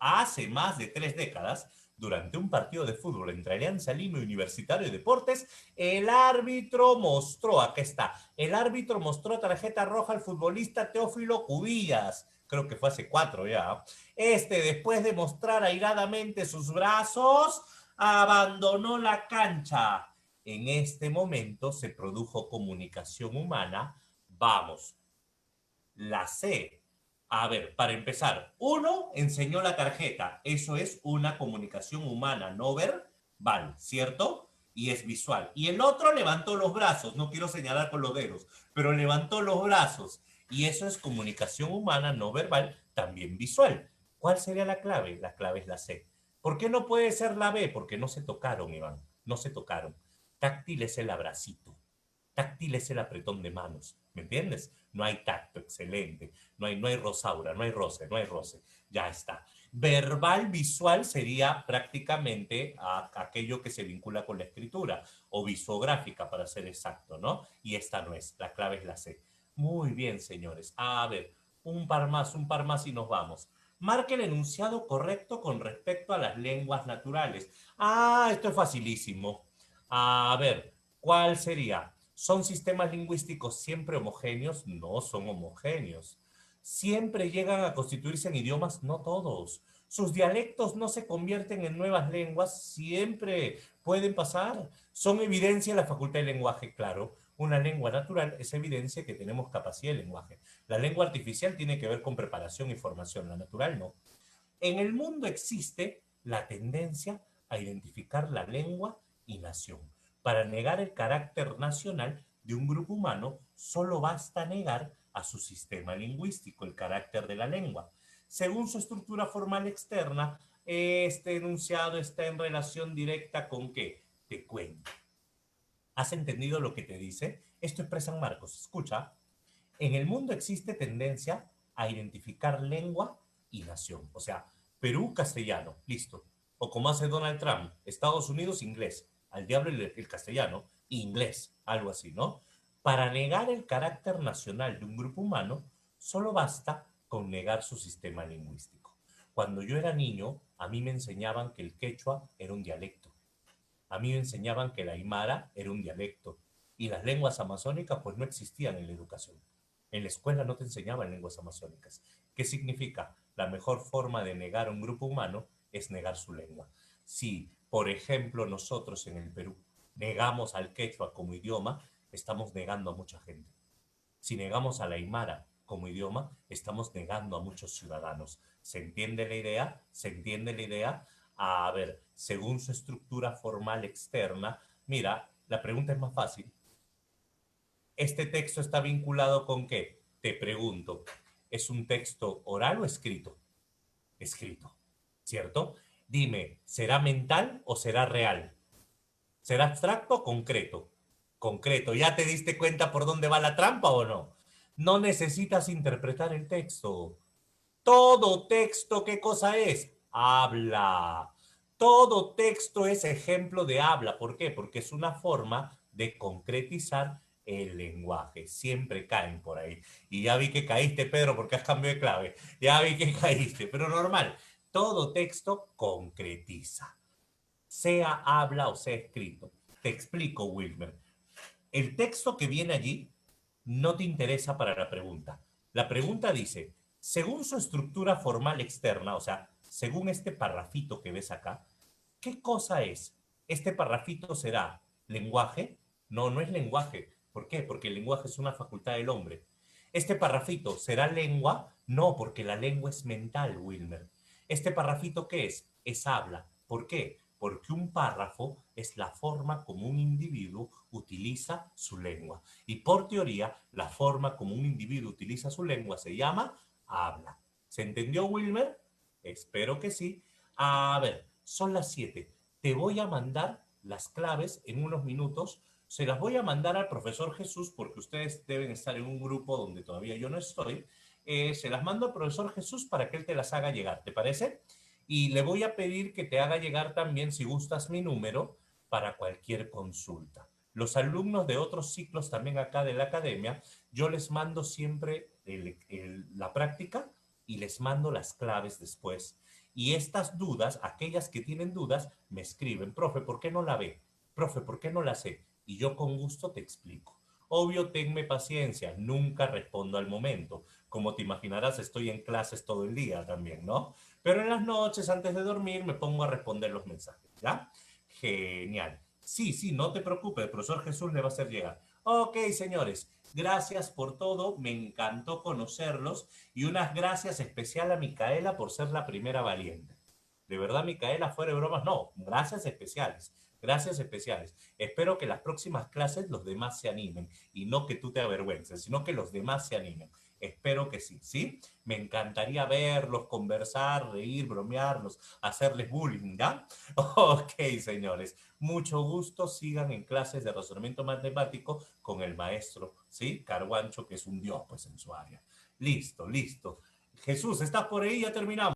hace más de 3 décadas, durante un partido de fútbol entre Alianza Lima y Universitario de Deportes, acá está, el árbitro mostró tarjeta roja al futbolista Teófilo Cubillas, creo que fue hace 4 ya. Después de mostrar airadamente sus brazos, abandonó la cancha. En este momento se produjo comunicación humana. Vamos, la C. A ver, para empezar, uno enseñó la tarjeta. Eso es una comunicación humana, no verbal, ¿cierto? Y es visual. Y el otro levantó los brazos. No quiero señalar con los dedos, pero levantó los brazos. Y eso es comunicación humana no verbal, también visual. ¿Cuál sería la clave? La clave es la C. ¿Por qué no puede ser la B? Porque no se tocaron, Iván. No se tocaron. Táctil es el abracito. Táctil es el apretón de manos. ¿Me entiendes? No hay tacto, excelente. No hay Rosaura, no hay roce, no hay roce. Ya está. Verbal visual sería prácticamente aquello que se vincula con la escritura, o visográfica para ser exacto, ¿no? Y esta no es, la clave es la C. Muy bien, señores. A ver, un par más y nos vamos. Marque el enunciado correcto con respecto a las lenguas naturales. Ah, esto es facilísimo. A ver, ¿cuál sería? ¿Son sistemas lingüísticos siempre homogéneos? No son homogéneos. ¿Siempre llegan a constituirse en idiomas? No todos. ¿Sus dialectos no se convierten en nuevas lenguas? Siempre pueden pasar. ¿Son evidencia de la facultad de lenguaje? Claro. Una lengua natural es evidencia que tenemos capacidad de lenguaje. La lengua artificial tiene que ver con preparación y formación, la natural no. En el mundo existe la tendencia a identificar la lengua y nación. Para negar el carácter nacional de un grupo humano, solo basta negar a su sistema lingüístico, el carácter de la lengua. Según su estructura formal externa, este enunciado está en relación directa con ¿qué? Te cuento. ¿Has entendido lo que te dice? Esto expresa San Marcos. Escucha. En el mundo existe tendencia a identificar lengua y nación. O sea, Perú, castellano, listo. O como hace Donald Trump, Estados Unidos, inglés. Al diablo el castellano, inglés, algo así, ¿no? Para negar el carácter nacional de un grupo humano, solo basta con negar su sistema lingüístico. Cuando yo era niño, a mí me enseñaban que el quechua era un dialecto. A mí me enseñaban que el aymara era un dialecto. Y las lenguas amazónicas pues no existían en la educación. En la escuela no te enseñaban lenguas amazónicas. ¿Qué significa? La mejor forma de negar a un grupo humano es negar su lengua. Si, por ejemplo, nosotros en el Perú negamos al quechua como idioma, estamos negando a mucha gente. Si negamos al aymara como idioma, estamos negando a muchos ciudadanos. ¿Se entiende la idea? ¿Se entiende la idea? A ver, según su estructura formal externa, mira, la pregunta es más fácil. ¿Este texto está vinculado con qué? Te pregunto, ¿es un texto oral o escrito? Escrito, ¿cierto? Dime, ¿será mental o será real? ¿Será abstracto o concreto? Concreto. ¿Ya te diste cuenta por dónde va la trampa o no? No necesitas interpretar el texto. Todo texto, ¿qué cosa es? Habla. Todo texto es ejemplo de habla. ¿Por qué? Porque es una forma de concretizar el lenguaje. Siempre caen por ahí. Y ya vi que caíste, Pedro, porque has cambiado de clave. Ya vi que caíste, pero normal. Todo texto concretiza. Sea habla o sea escrito. Te explico, Wilmer. El texto que viene allí no te interesa para la pregunta. La pregunta dice, según su estructura formal externa, o sea, según este parrafito que ves acá, ¿qué cosa es? ¿Este parrafito será lenguaje? No, no es lenguaje. ¿Por qué? Porque el lenguaje es una facultad del hombre. ¿Este parrafito será lengua? No, porque la lengua es mental, Wilmer. ¿Este parrafito qué es? Es habla. ¿Por qué? Porque un párrafo es la forma como un individuo utiliza su lengua. Y por teoría, la forma como un individuo utiliza su lengua se llama habla. ¿Se entendió, Wilmer? Espero que sí. A ver, son las 7. Te voy a mandar las claves en unos minutos. Se las voy a mandar al profesor Jesús porque ustedes deben estar en un grupo donde todavía yo no estoy. Se las mando al profesor Jesús para que él te las haga llegar. ¿Te parece? Y le voy a pedir que te haga llegar también, si gustas, mi número para cualquier consulta. Los alumnos de otros ciclos también acá de la academia, yo les mando siempre la práctica y les mando las claves después. Y estas dudas, aquellas que tienen dudas, me escriben, profe, ¿por qué no la ve? Profe, ¿por qué no la sé? Y yo con gusto te explico. Obvio, tenme paciencia, nunca respondo al momento. Como te imaginarás, estoy en clases todo el día también, ¿no? Pero en las noches, antes de dormir, me pongo a responder los mensajes, ¿ya? Genial. Sí, sí, no te preocupes, el profesor Jesús le va a hacer llegar. Ok, señores, gracias por todo, me encantó conocerlos y unas gracias especial a Micaela por ser la primera valiente. De verdad, Micaela, fuera de bromas, no, gracias especiales, gracias especiales. Espero que las próximas clases los demás se animen y no que tú te avergüences, sino que los demás se animen. Espero que sí, ¿sí? Me encantaría verlos, conversar, reír, bromearlos, hacerles bullying, ¿ya? Ok, señores. Mucho gusto. Sigan en clases de razonamiento matemático con el maestro, ¿sí? Carguancho, que es un dios, pues, en su área. Listo, listo. Jesús, ¿estás por ahí? Ya terminamos.